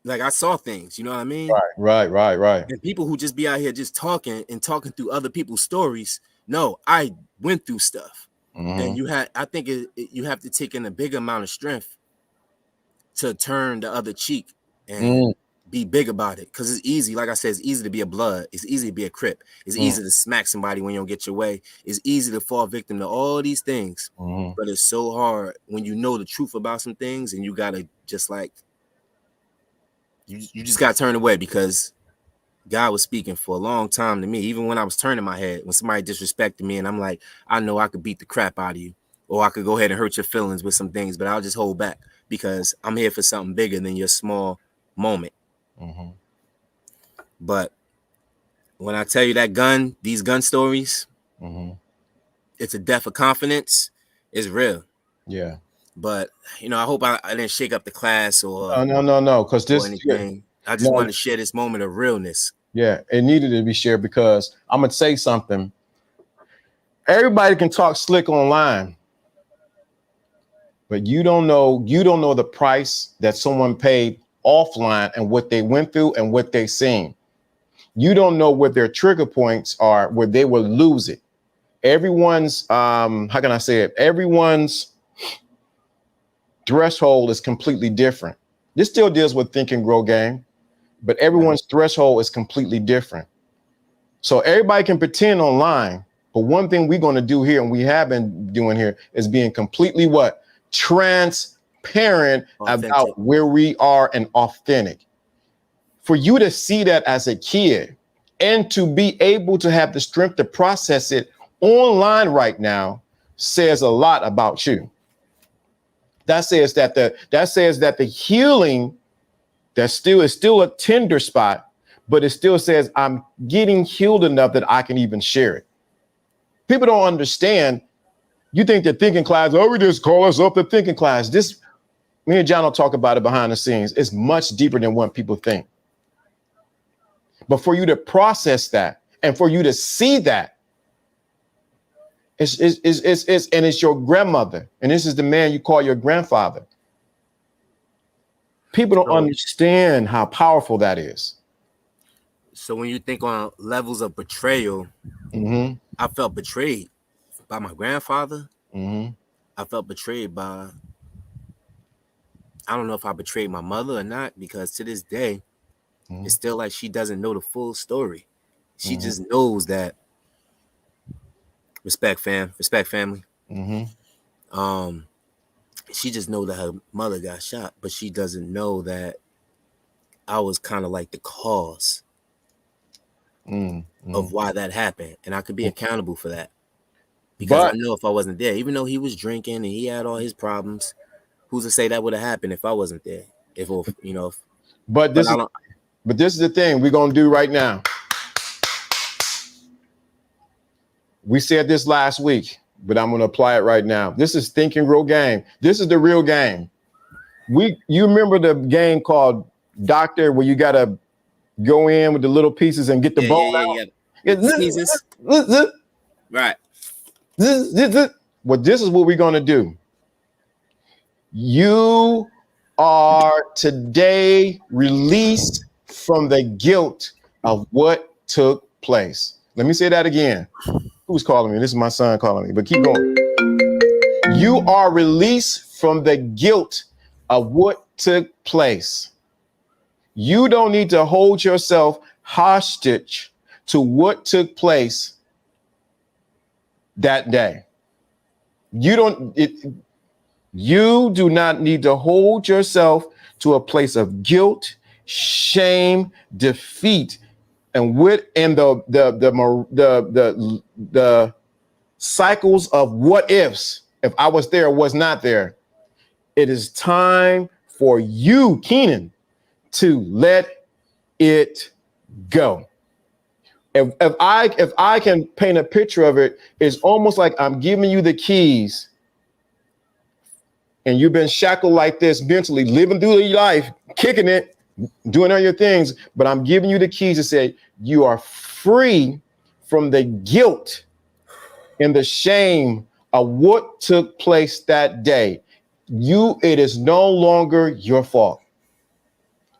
like, I saw things, you know what I mean? Right. And people who just be out here just talking through other people's stories. No, I went through stuff, and I think you have to take in a big amount of strength to turn the other cheek and be big about it. Because it's easy, like I said, it's easy to be a blood. It's easy to be a Crip. It's easy to smack somebody when you don't get your way. It's easy to fall victim to all these things. But it's so hard when you know the truth about some things, and you gotta just like, you just gotta turn away, because God was speaking for a long time to me. Even when I was turning my head, when somebody disrespected me, and I'm like, I know I could beat the crap out of you, or I could go ahead and hurt your feelings with some things, but I'll just hold back, because I'm here for something bigger than your small moment. But when I tell you that these gun stories, it's a death of confidence. It's real. Yeah. But, you know, I hope I didn't shake up the class or no, because this anything. I just want to share this moment of realness. Yeah, it needed to be shared, because I'm gonna say something. Everybody can talk slick online, but you don't know the price that someone paid offline and what they went through and what they seen. You don't know what their trigger points are, where they will lose it. Everyone's how can I say it? Everyone's threshold is completely different. This still deals with Think and Grow Game, but everyone's threshold is completely different. So everybody can pretend online, But one thing we're going to do here, and we have been doing here, is being completely what? Transparent about where we are and authentic. For you to see that as a kid and to be able to have the strength to process it online right now says a lot about you. That says that the healing that is still a tender spot, but it still says I'm getting healed enough that I can even share it. People don't understand. You think the thinking class, oh, we just call us up the thinking class. This, me and John will talk about it behind the scenes. It's much deeper than what people think. But for you to process that and for you to see that, it's your grandmother, and this is the man you call your grandfather. People don't understand how powerful that is. So when you think on levels of betrayal, I felt betrayed by my grandfather. I felt betrayed by, I don't know if I betrayed my mother or not, because to this day, it's still like she doesn't know the full story. She just knows that respect family. She just know that her mother got shot, but she doesn't know that I was kind of like the cause of why that happened, and I could be accountable for that, because I know if I wasn't there, even though he was drinking and he had all his problems, who's to say that would have happened if I wasn't there? But this is the thing we're gonna do right now. We said this last week, but I'm gonna apply it right now. This is Think and Grow game. This is the real game. You remember the game called Doctor, where you gotta go in with the little pieces and get the bone out? Right. Well, this is what we're gonna do. You are today released from the guilt of what took place. Let me say that again. Who's calling me? This is my son calling me, but keep going. You are released from the guilt of what took place. You don't need to hold yourself hostage to what took place that day. You do not need to hold yourself to a place of guilt, shame, defeat, and the cycles of what ifs. If I was there or was not there, it is time for you, Keenan, to let it go. If I can paint a picture of it, it's almost like I'm giving you the keys, and you've been shackled like this mentally, living through your life, kicking it, doing all your things, but I'm giving you the keys to say you are free from the guilt and the shame of what took place that day. It is no longer your fault.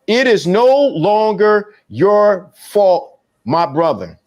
It is no longer your fault, my brother.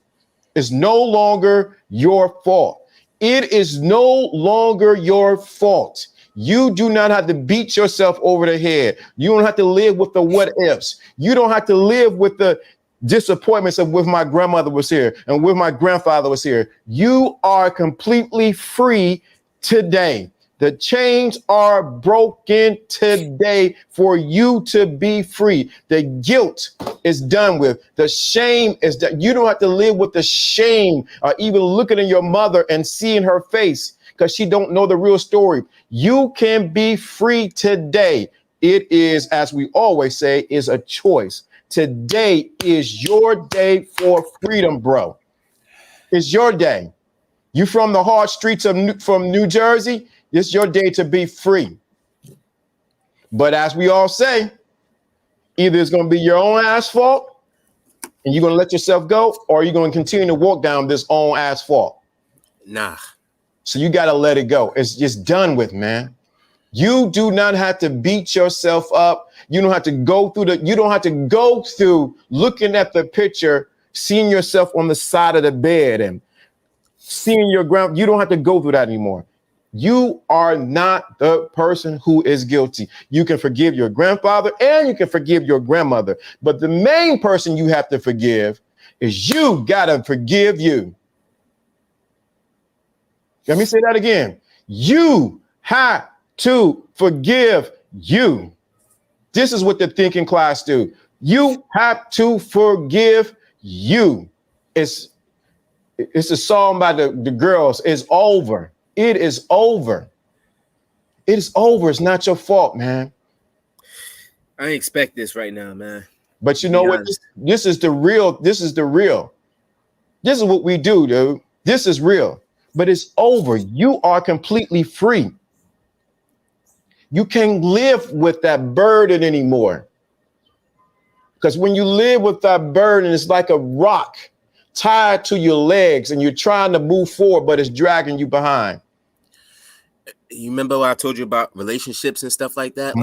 It's no longer your fault. It is no longer your fault. You do not have to beat yourself over the head. You don't have to live with the what ifs. You don't have to live with the disappointments of with my grandmother was here and with my grandfather was here. You are completely free today. The chains are broken today for you to be free. The guilt is done with. The shame is done. You don't have to live with the shame or even looking at your mother and seeing her face because she don't know the real story. You can be free today. It is, as we always say, is a choice. Today is your day for freedom, bro. It's your day. You from the hard streets from New Jersey, it's your day to be free. But as we all say, either it's going to be your own asphalt and you're going to let yourself go, or you're going to continue to walk down this own asphalt. Nah. So you got to let it go. It's just done with, man. You do not have to beat yourself up. You don't have to go through looking at the picture, seeing yourself on the side of the bed and seeing your ground. You don't have to go through that anymore. You are not the person who is guilty. You can forgive your grandfather and you can forgive your grandmother. But the main person you have to forgive is you got to forgive you. Let me say that again. You have to forgive you. This is what the thinking class do. You have to forgive you. It's a song by the girls. It's over. It is over. It is over. It's not your fault, man. I ain't expect this right now, man. But you know what? This is the real. This is the real. This is what we do, dude. This is real. But it's over. You are completely free. You can't live with that burden anymore. Because when you live with that burden, it's like a rock tied to your legs and you're trying to move forward, but it's dragging you behind. You remember what I told you about relationships and stuff like that?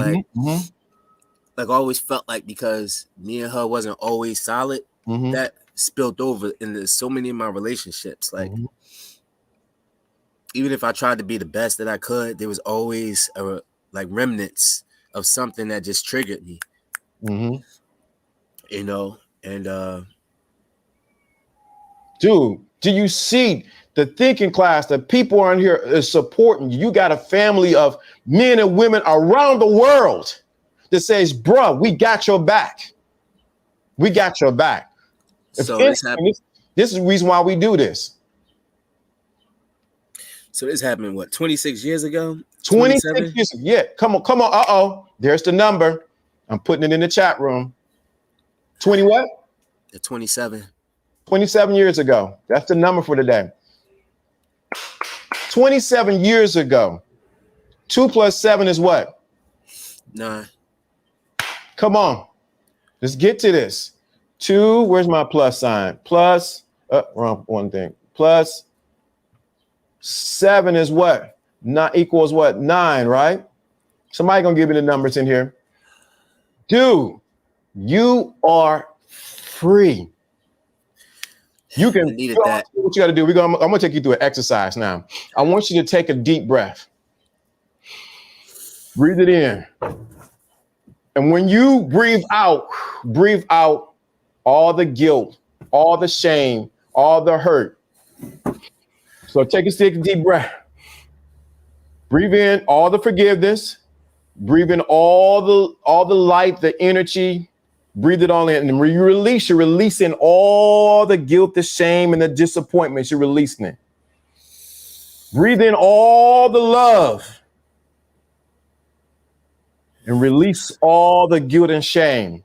Like I always felt like because me and her wasn't always solid, that spilled over into so many of my relationships. Like even if I tried to be the best that I could, there was always like remnants of something that just triggered me. You know, and dude, do you see the thinking class? The people on here is supporting you. You got a family of men and women around the world that says, bruh, we got your back. We got your back. So this is the reason why we do this. So this happened, what, 26 years ago? 26 years. Yeah, come on. Uh-oh. There's the number. I'm putting it in the chat room. 20 what? 27. 27 years ago. That's the number for today. 27 years ago. 2 plus 7 is what? 9. Come on. Let's get to this. 2, where's my plus sign? Plus, wrong one thing. Plus 7 is what? Not equals what? 9, right? Somebody gonna give me the numbers in here. Dude, you are free. You can needed that. What you got to do. I'm gonna take you through an exercise now. I want you to take a deep breath. Breathe it in. And when you breathe out all the guilt, all the shame, all the hurt. So take a deep breath. Breathe in all the forgiveness. Breathe in all the light, the energy. Breathe it all in. And when you release, you're releasing all the guilt, the shame, and the disappointments. You're releasing it. Breathe in all the love. And release all the guilt and shame.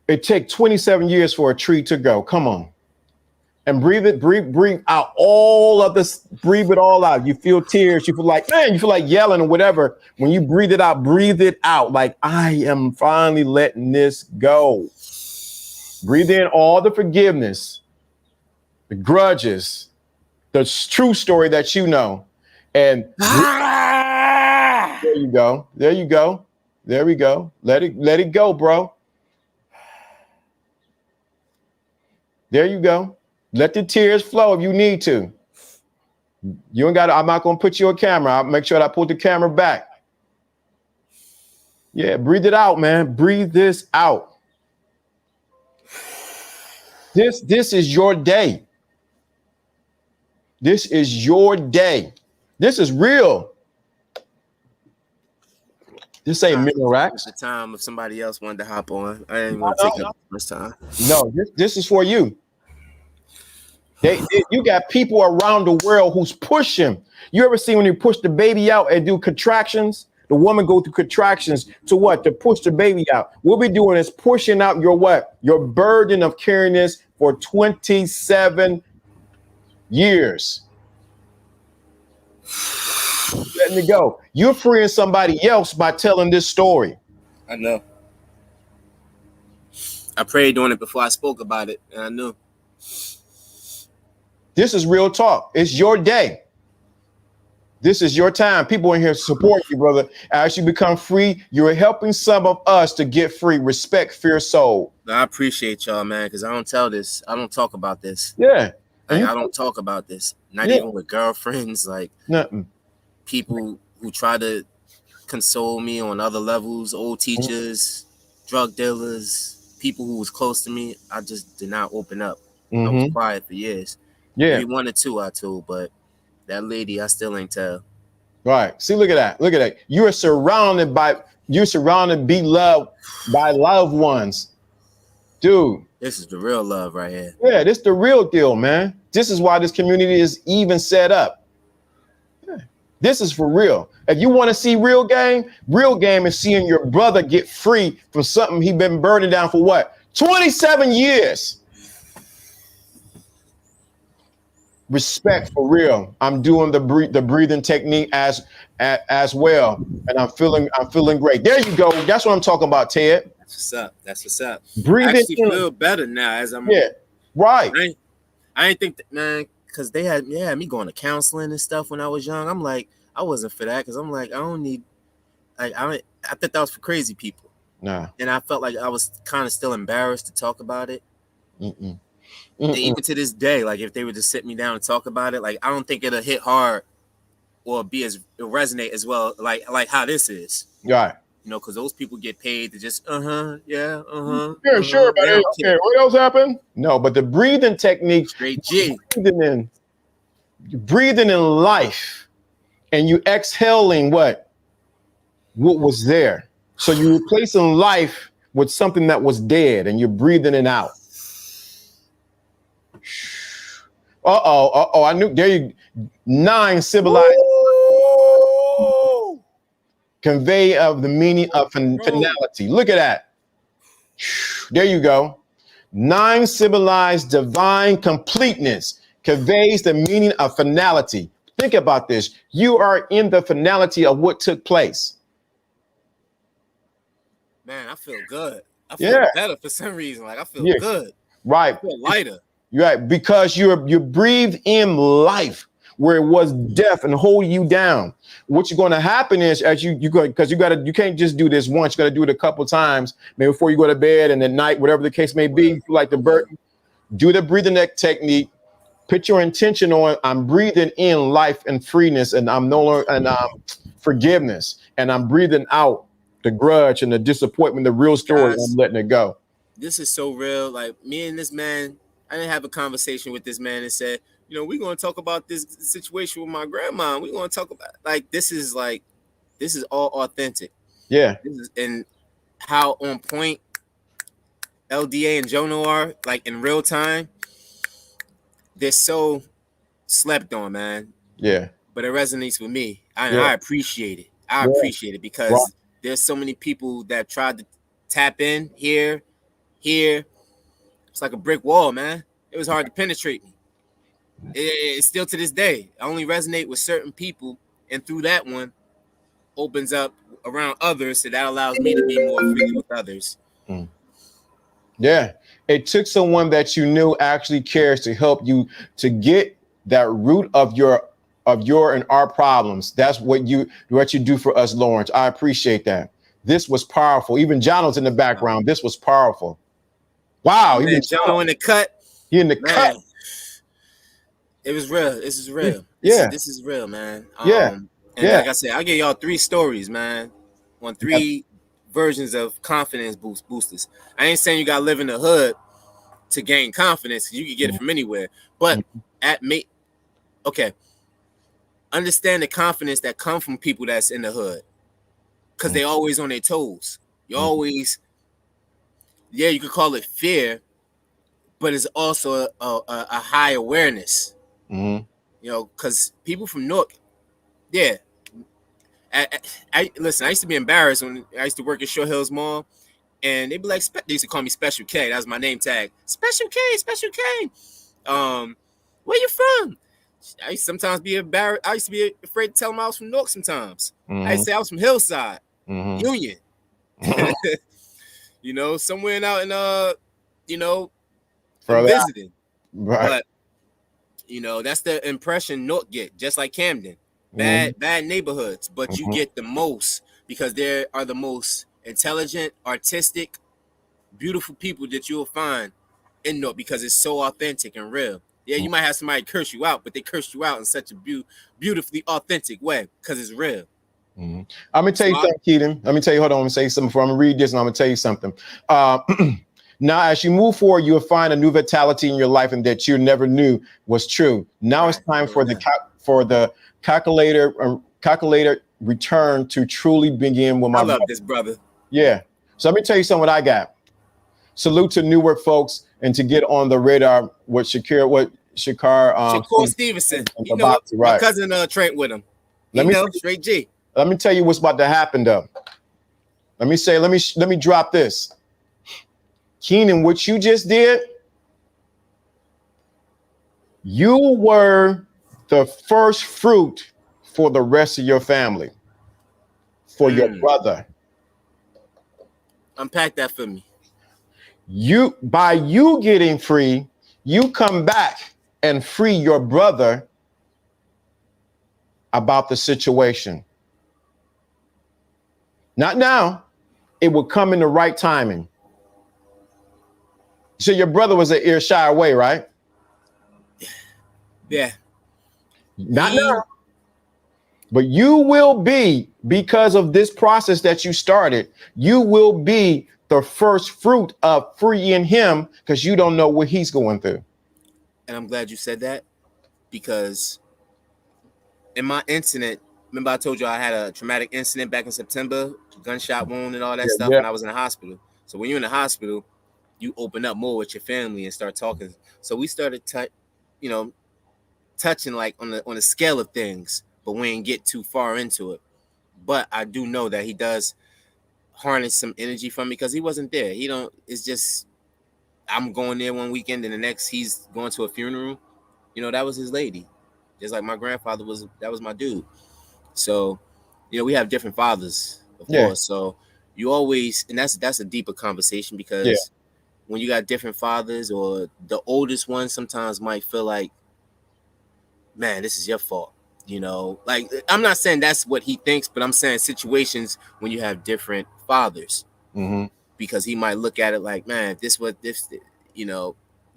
It takes 27 years for a tree to grow. Come on. And breathe it, breathe out all of this, breathe it all out. You feel tears, you feel like, man, you feel like yelling or whatever. When you breathe it out like, I am finally letting this go. Breathe in all the forgiveness, the grudges, the true story that you know. And there you go. There you go. There we go. Let it go, bro. There you go. Let the tears flow if you need to. You ain't got to, I'm not going to put you on camera. I'll make sure that I put the camera back. Yeah, breathe it out, man. Breathe this out. This is your day. This is your day. This is real. This ain't Mirax. The time if somebody else wanted to hop on. I didn't want to take up this time. No, this is for you. You got people around the world who's pushing. You ever see when you push the baby out and do contractions? The woman go through contractions to what? To push the baby out. What we're doing is pushing out your what? Your burden of carrying this for 27 years. Letting it go. You're freeing somebody else by telling this story. I know. I prayed on it before I spoke about it, and I knew. This is real talk. It's your day. This is your time. People in here support you, brother. As you become free, you're helping some of us to get free. Respect, fear, soul. I appreciate y'all, man, because I don't tell this. I don't talk about this. Yeah. Like, I don't talk about this. Not even with girlfriends. Like nothing. People who try to console me on other levels, old teachers, drug dealers, people who was close to me, I just did not open up. I was Mm-hmm. quiet for years. Yeah. Maybe 1 or 2 I told, but that lady I still ain't tell. Right. See, look at that. Look at that. You're surrounded, be loved by loved ones. Dude. This is the real love right here. Yeah, this is the real deal, man. This is why this community is even set up. Yeah. This is for real. If you want to see real game is seeing your brother get free from something he been burning down for what? 27 years. Respect for real. I'm doing the breathing technique as well, and I'm feeling great. There you go. That's what I'm talking about, Ted. That's what's up. That's what's up. Breathing. I actually feel better now as I'm. Yeah, right. I didn't think that, man, because they had me going to counseling and stuff when I was young. I'm like, I wasn't for that because I'm like, I don't need. Like I thought that was for crazy people. Nah. And I felt like I was kind of still embarrassed to talk about it. Mm-mm. And even to this day, like if they were to sit me down and talk about it, like I don't think it'll hit hard or resonate as well, like how this is. Right. You know, because those people get paid to just Yeah, sure, but okay, what else happened? No, but the breathing technique, straight G. Breathing in life, and you exhaling what was there. So you're replacing life with something that was dead, and you're breathing it out. I knew. There you 9 civilized. Ooh. Convey of the meaning of finality. Look at that. There you go. 9 civilized divine completeness conveys the meaning of finality. Think about this. You are in the finality of what took place. Man, I feel good. I feel better for some reason. Like I feel good. Right. I feel lighter. Right, because you breathe in life where it was death and hold you down. What's going to happen is as you go, because you can't just do this once. You got to do it a couple times, maybe before you go to bed and at night, whatever the case may be. Like the bird, do the breathing technique. Put your intention on. I'm breathing in life and freeness, and I'm no longer forgiveness, and I'm breathing out the grudge and the disappointment, the real story. Guys, I'm letting it go. This is so real. Like me and this man. I didn't have a conversation with this man and said, you know, we're going to talk about this situation with my grandma. We're going to talk about this is all authentic. Yeah. And how on point LDA and Jono are like in real time. They're so slept on, man. Yeah. But it resonates with me. I appreciate it. I appreciate it because there's so many people that tried to tap in here. It's like a brick wall, man. It was hard to penetrate me. It's still to this day. I only resonate with certain people, and through that one, opens up around others, so that allows me to be more free with others. Mm. Yeah, it took someone that you knew actually cares to help you to get that root of your and our problems. That's what you do for us, Lawrence. I appreciate that. This was powerful. Even Jono's in the background. This was powerful. Wow, man, Jono in the cut. He in the cut. It was real. This is real. This is real, man. And like I said, I'll give y'all 3 stories, man, on 3 versions of confidence boosters. I ain't saying you gotta live in the hood to gain confidence. You can get it from anywhere. But understand the confidence that comes from people that's in the hood, because they always on their toes. You always. Yeah, you could call it fear, but it's also a high awareness. Mm-hmm. You know, because people from Newark, I listen. I used to be embarrassed when I used to work at Short Hills Mall, and they'd be like, they used to call me Special K. That was my name tag. Special K, Special K. Where you from? I used to sometimes be embarrassed. I used to be afraid to tell them I was from Newark sometimes. I used to say I was from Hillside, Union. You know, somewhere out in visiting. Right. But you know, that's the impression Newark get, just like Camden. Bad neighborhoods, but you get the most because there are the most intelligent, artistic, beautiful people that you'll find in Newark because it's so authentic and real. Yeah, you might have somebody curse you out, but they curse you out in such a beautifully authentic way because it's real. I'm gonna tell you something, Keaton. Let me tell you, hold on, I'm gonna say something before I'm gonna read this, and I'm gonna tell you something. Now, as you move forward, you'll find a new vitality in your life and that you never knew was true. Now it's time for the calculator return to truly begin with my I love this, brother. Yeah. So let me tell you something what I got. Salute to Newark folks and to get on the radar with Shakir Stevenson. You know, my cousin Trent with him. Straight G. Let me tell you what's about to happen though. Let me drop this. Keenan, what you just did, you were the first fruit for the rest of your family, for your brother. Unpack that for me. By you getting free, you come back and free your brother about the situation. Not now. It will come in the right timing. So your brother was an ear shy away, right? Yeah. Not now. But you will be, because of this process that you started, you will be the first fruit of freeing him because you don't know what he's going through. And I'm glad you said that because in my incident, remember I told you I had a traumatic incident back in September, gunshot wound and all that stuff when I was in the hospital. So when you're in the hospital, you open up more with your family and start talking. So we started touching like on the scale of things, but we didn't get too far into it. But I do know that he does harness some energy from me because he wasn't there. It's just I'm going there one weekend and the next he's going to a funeral. That was his lady. Just like my grandfather that was my dude. So, we have different fathers, of course. So you always, and that's a deeper conversation because when you got different fathers or the oldest one sometimes might feel like, man, this is your fault. Like I'm not saying that's what he thinks, but I'm saying situations when you have different fathers, because he might look at it like, man, you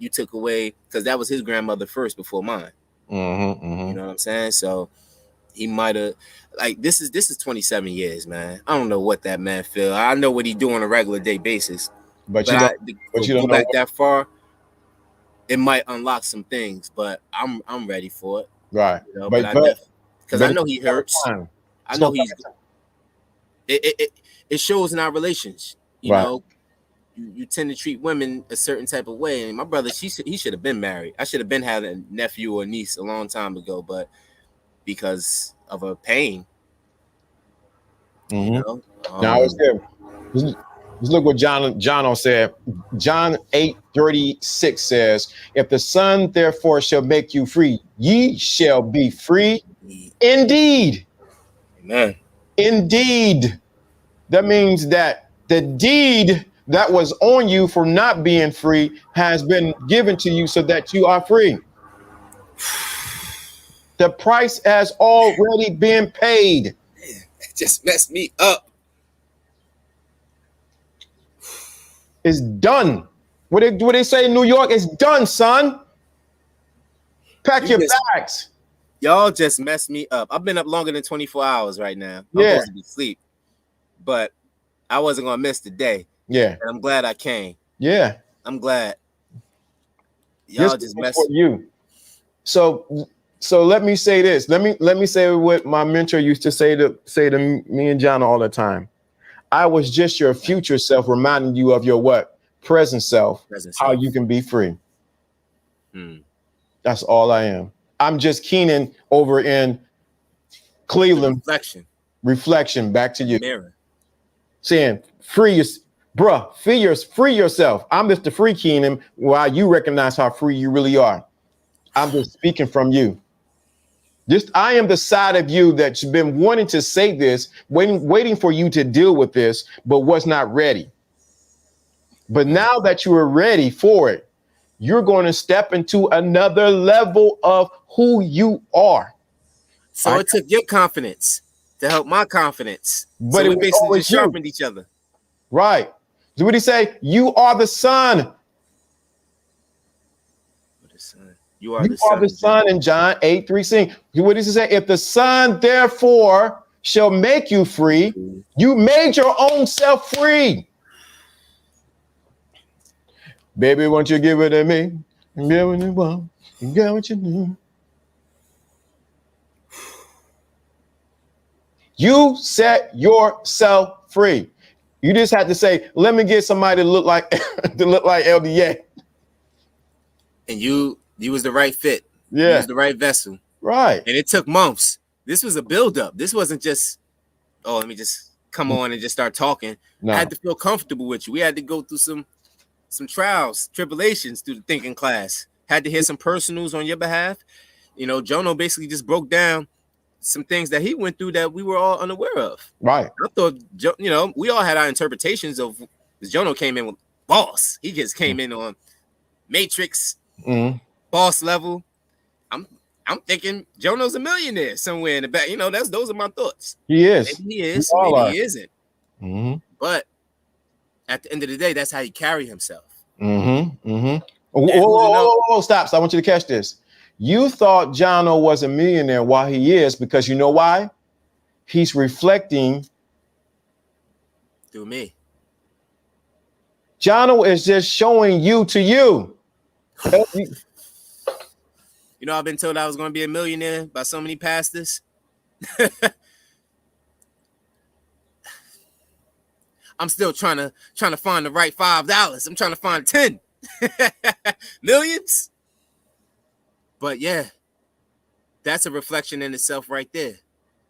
took away because that was his grandmother first before mine. You know what I'm saying? So he might have like this is 27 years, man. I don't know what that man feel. I know what he do on a regular day basis, but you don't go back that far. It might unlock some things, but I'm ready for it. Right. Because I know he hurts. I know it shows in our relations. You know, you tend to treat women a certain type of way. And my brother, he should have been married. I should have been had a nephew or niece a long time ago, but because of a pain, Now I was there. Just look what John said. John 8:36 says, if the Son therefore shall make you free, ye shall be free indeed. Amen. Indeed. That means that the deed that was on you for not being free has been given to you so that you are free. The price has already been paid. It just messed me up. It's done. What they say in New York? It's done, son. Pack your bags. Y'all just messed me up. I've been up longer than 24 hours right now. I'm supposed to be asleep, but I wasn't gonna miss the day. Yeah, and I'm glad I came. Yeah, I'm glad. Y'all just messed you. So let me say this. Let me say what my mentor used to say to me and John all the time. I was just your future self, reminding you of your what? Present self, how you can be free. That's all I am. I'm just Keenan over in Cleveland. Reflection. Back to you. Mirror. Saying, free yourself. I'm Mr. Free Keenan, while you recognize how free you really are. I'm just speaking from you. I am the side of you that's been wanting to say this, waiting for you to deal with this, but was not ready. But now that you are ready for it, you're going to step into another level of who you are. So it took your confidence to help my confidence. But so we basically just sharpened each other. Right. So what did he say? You are the son. You are the son in John 8:3. What does he say? If the Son therefore shall make you free, you made your own self free. Baby, won't you give it to me? And get what you want. And get what you need. You set yourself free. You just have to say, let me get somebody to look like LDA. And you was the right fit. Yeah. You was the right vessel. Right. And it took months. This was a buildup. This wasn't just, oh, let me just come on and just start talking. No. I had to feel comfortable with you. We had to go through some trials, tribulations through the thinking class. Had to hear some personals on your behalf. You know, Jono basically just broke down some things that he went through that we were all unaware of. Right. I thought, you know, we all had our interpretations of, Jono came in with boss. He just came in on Matrix, boss level. I'm thinking Jono's a millionaire somewhere in the back. You know, those are my thoughts. He is. Maybe he is. Maybe he isn't. But at the end of the day, that's how he carry himself. Whoa, stop. So I want you to catch this. You thought Jono was a millionaire while he is, because you know why? He's reflecting through me. Jono is just showing you to you. You know, I've been told I was going to be a millionaire by so many pastors. I'm still trying to find the right $5. I'm trying to find 10 millions. But yeah, that's a reflection in itself right there.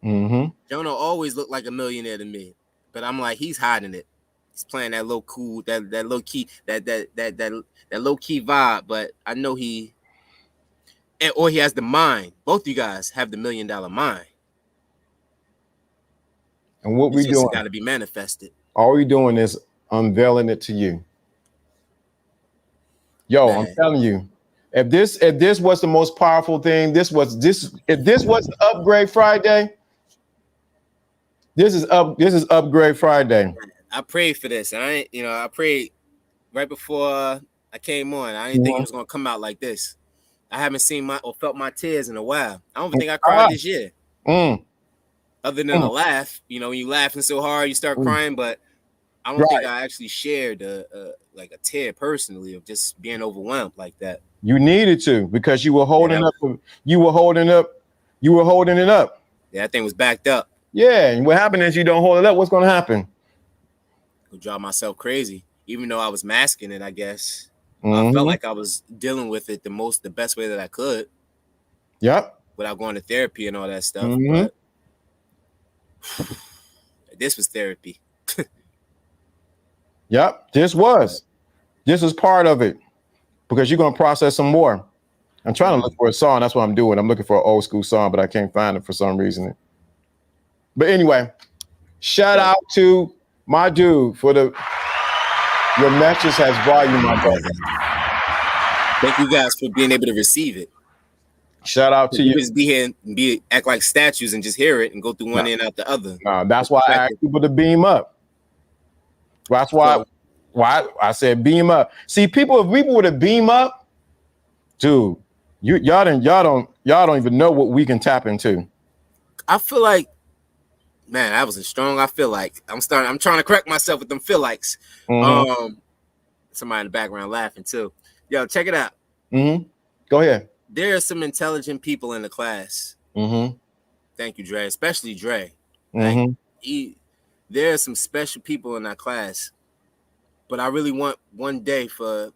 Jono always looked like a millionaire to me, but I'm like, he's hiding it. He's playing that low cool, that low key, that low key vibe. But I know or he has the mind. Both you guys have the $1 million mind. And what we doing? Got to be manifested. All we doing is unveiling it to you. Yo, man. I'm telling you, if this was the most powerful thing, if this was Upgrade Friday, this is Upgrade Friday. I prayed for this. I prayed right before I came on. I didn't think it was gonna come out like this. I haven't seen or felt my tears in a while. I don't even think I cried this year. Other than a laugh, you know, when you laughing so hard, you start crying. But I don't think I actually shared like a tear personally of just being overwhelmed like that. You needed to, because you were holding up. You were holding it up. Yeah, that thing was backed up. Yeah, and what happened is you don't hold it up. What's going to happen? I'll drive myself crazy, even though I was masking it. I guess I felt like I was dealing with it the best way that I could. Yep. Without going to therapy and all that stuff. But this was therapy. Yep, this is part of it, because you're going to process some more. I'm trying to look for a song. That's what I'm doing. I'm looking for an old school song, but I can't find it for some reason. But anyway, shout out to my dude for your message has volume, my brother. Thank you guys for being able to receive it. Shout out to you. Just be here and act like statues and just hear it and go through one end out the other. That's why I ask people to beam up. That's why I said beam up. See, if people were to beam up, dude, y'all don't even know what we can tap into. I feel like, man, that wasn't strong. I feel like I'm trying to correct myself with them feel likes. Somebody in the background laughing too. Yo, check it out. Go ahead. There are some intelligent people in the class. Thank you, Dre. Especially Dre. There are some special people in our class, but I really want one day for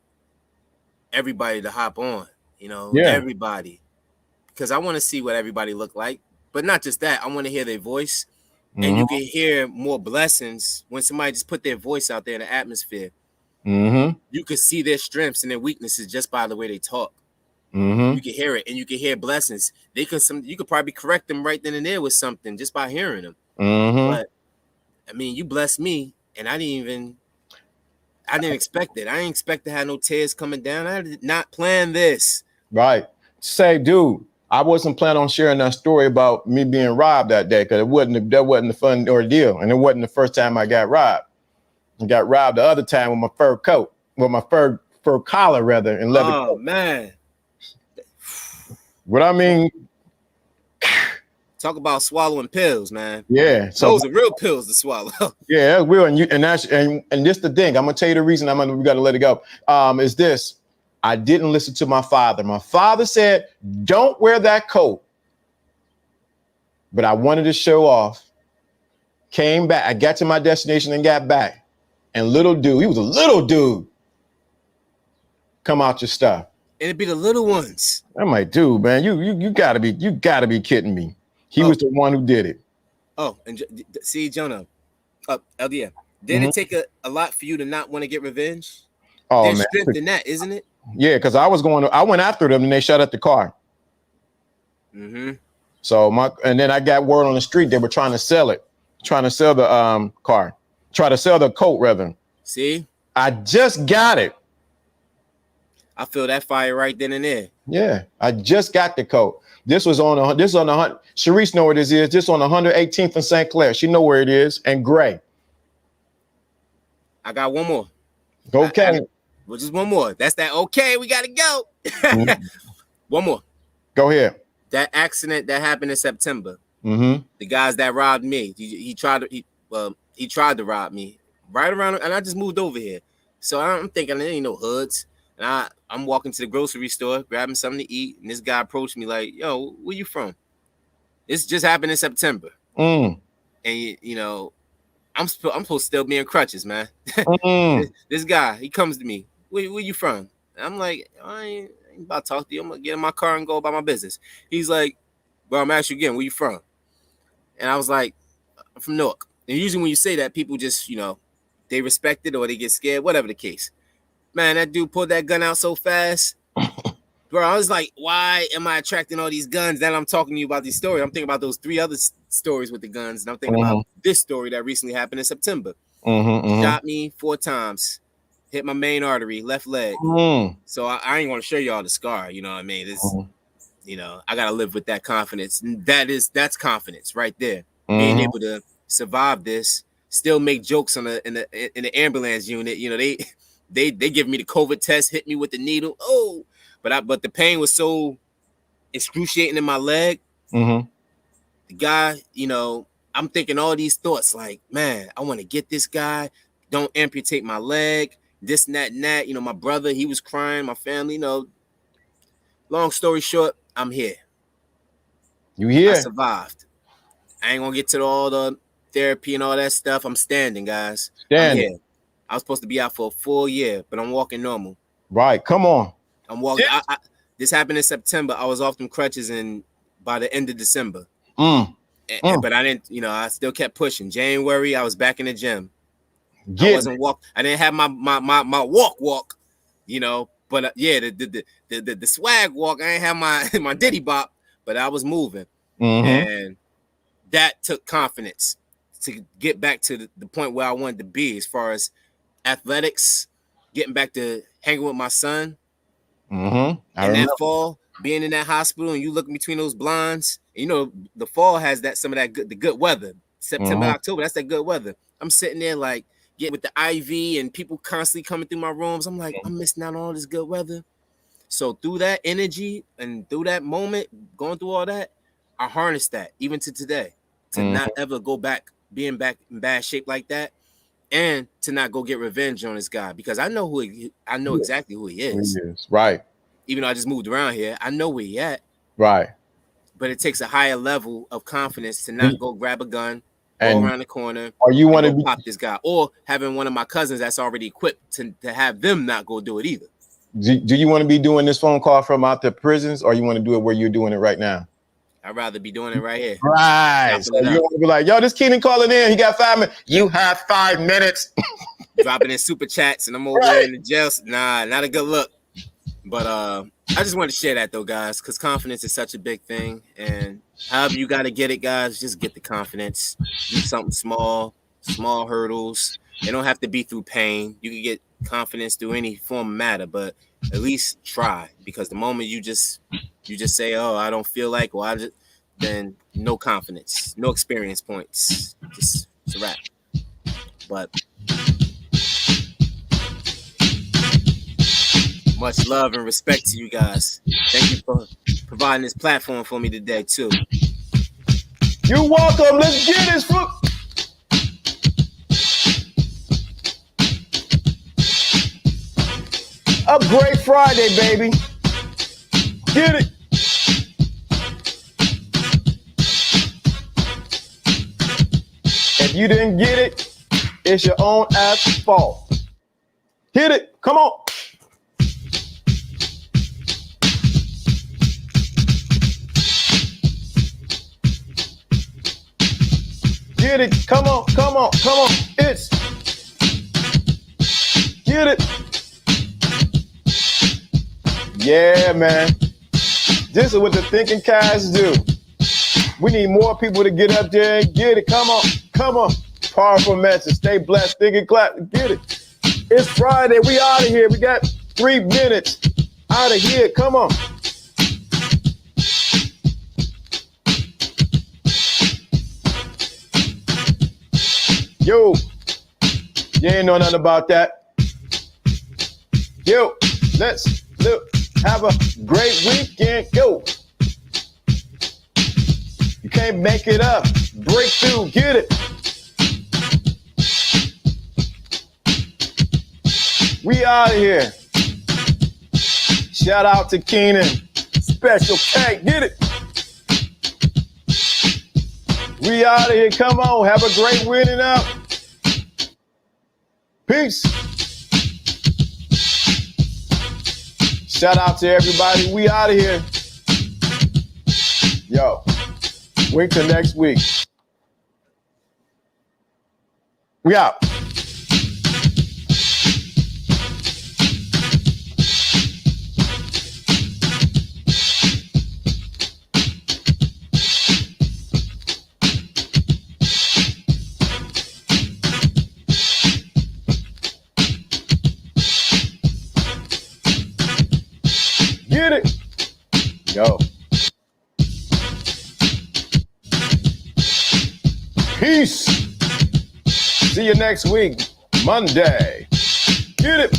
everybody to hop on, you know, everybody, because I want to see what everybody look like. But not just that, I want to hear their voice, and you can hear more blessings when somebody just put their voice out there in the atmosphere. You can see their strengths and their weaknesses just by the way they talk. You can hear it, and you can hear blessings. You could probably correct them right then and there with something just by hearing them. But I mean, you blessed me, and I didn't expect it. I didn't expect to have no tears coming down. I did not plan this. Right. Say, dude, I wasn't planning on sharing that story about me being robbed that day, because that wasn't a fun ordeal, and it wasn't the first time I got robbed. I got robbed the other time with my fur coat, with my fur collar rather, and leather coat. Man. What I mean, Talk about swallowing pills, man. Yeah. So Those are real pills to swallow. yeah, it will. And that's and this the thing. I'm gonna tell you the reason we gotta let it go. Is this. I didn't listen to my father. My father said, don't wear that coat. But I wanted to show off. Came back. I got to my destination and got back. And little dude, he was a little dude. Come out your stuff. And it'd be the little ones. I'm like, dude, man, you gotta be kidding me. He was the one who did it. Oh, and see, Jonah, yeah. Didn't it take a lot for you to not want to get revenge? Oh, There's man. strength in that, isn't it? Yeah, because I went after them and they shut up the car. So and then I got word on the street they were trying to sell the car, try to sell the coat rather. See, I just got it. I feel that fire right then and there. Yeah, I just got the coat. This was on the Sharice know where this is. This on 118th and St. Clair. She know where it is. And Gray. I got one more. Okay. Well, just one more. That's that. Okay, we gotta go. One more. Go ahead. That accident that happened in September. The guys that robbed me. He tried to rob me right around, and I just moved over here. So I'm thinking there ain't no hoods. And I'm walking to the grocery store, grabbing something to eat, and this guy approached me like, "Yo, where you from?" This just happened in September, and you know, I'm supposed to still be in crutches, man. This guy, he comes to me, where you from? And I'm like, I ain't about to talk to you. I'm gonna get in my car and go about my business. He's like, "Bro, I'm asking you again, where you from?" And I was like, "I'm from Newark." And usually when you say that, people just, they respect it or they get scared, whatever the case. Man, that dude pulled that gun out so fast. Bro, I was like, why am I attracting all these guns? Then I'm talking to you about these stories. I'm thinking about those 3 other stories with the guns. And I'm thinking about this story that recently happened in September. Shot me 4 times. Hit my main artery, left leg. So I ain't want to show y'all the scar. You know what I mean? This, I got to live with that confidence. That's confidence right there. Being able to survive this, still make jokes in the ambulance unit. They give me the COVID test, hit me with the needle. Oh, but the pain was so excruciating in my leg. The guy, I'm thinking all these thoughts like, man, I want to get this guy. Don't amputate my leg. This and that and that. My brother, he was crying. My family, Long story short, I'm here. You here? I survived. I ain't gonna get to all the therapy and all that stuff. I'm standing, guys. I'm here. I was supposed to be out for a full year, but I'm walking normal. Right. Come on. I'm walking. Yeah. This happened in September. I was off them crutches by the end of December. But I didn't, I still kept pushing. January, I was back in the gym. I wasn't I didn't have my walk, but the swag walk. I didn't have my Diddy Bop, but I was moving. And that took confidence to get back to the point where I wanted to be as far as athletics, getting back to hanging with my son. And that fall, being in that hospital, and you looking between those blinds, the fall has some of that the good weather. September, October, that's that good weather. I'm sitting there like getting with the IV and people constantly coming through my rooms. I'm like, I'm missing out on all this good weather. So through that energy and through that moment, going through all that, I harnessed that even to today to not ever go back, being back in bad shape like that. And to not go get revenge on this guy, because I know exactly who he is. Right. Even though I just moved around here, I know where he at. Right. But it takes a higher level of confidence to not go grab a gun, go around the corner, or you want to pop this guy, or having one of my cousins that's already equipped to have them not go do it either. Do you want to be doing this phone call from out the prisons, or you want to do it where you're doing it right now? I'd rather be doing it right here. Right. So you want to be like, yo, this Keenan calling in. He got 5 minutes. You have 5 minutes. Dropping in super chats, and I'm over there in the jail. Nah, not a good look. But I just wanted to share that though, guys, because confidence is such a big thing. And however you got to get it, guys, just get the confidence. Do something small hurdles. They don't have to be through pain. You can get confidence through any form of matter, but at least try, because the moment you just say, oh, I don't feel like, then no confidence, no experience points. Just it's a wrap. But much love and respect to you guys. Thank you for providing this platform for me today too. You're welcome. Let's get this. Upgrade Friday, baby. Get it. If you didn't get it, it's your own ass fault. Hit it. Come on. Get it. Come on. Come on. Come on. It's. Get it. Yeah, man. This is what the thinking cats do. We need more people to get up there and get it. Come on. Come on. Powerful message. Stay blessed. Thinking clap. Get it. It's Friday. We out of here. We got 3 minutes. Out of here. Come on. Yo. You ain't know nothing about that. Yo. Let's look. Have a great weekend. Yo. You can't make it up. Breakthrough. Get it. We out of here. Shout out to Keenan. Special K. Get it. We out of here. Come on. Have a great winning up. Peace. Shout out to everybody. We out of here. Yo. Wait till next week. We out. Get it. Yo. Peace. See you next week, Monday. Get it.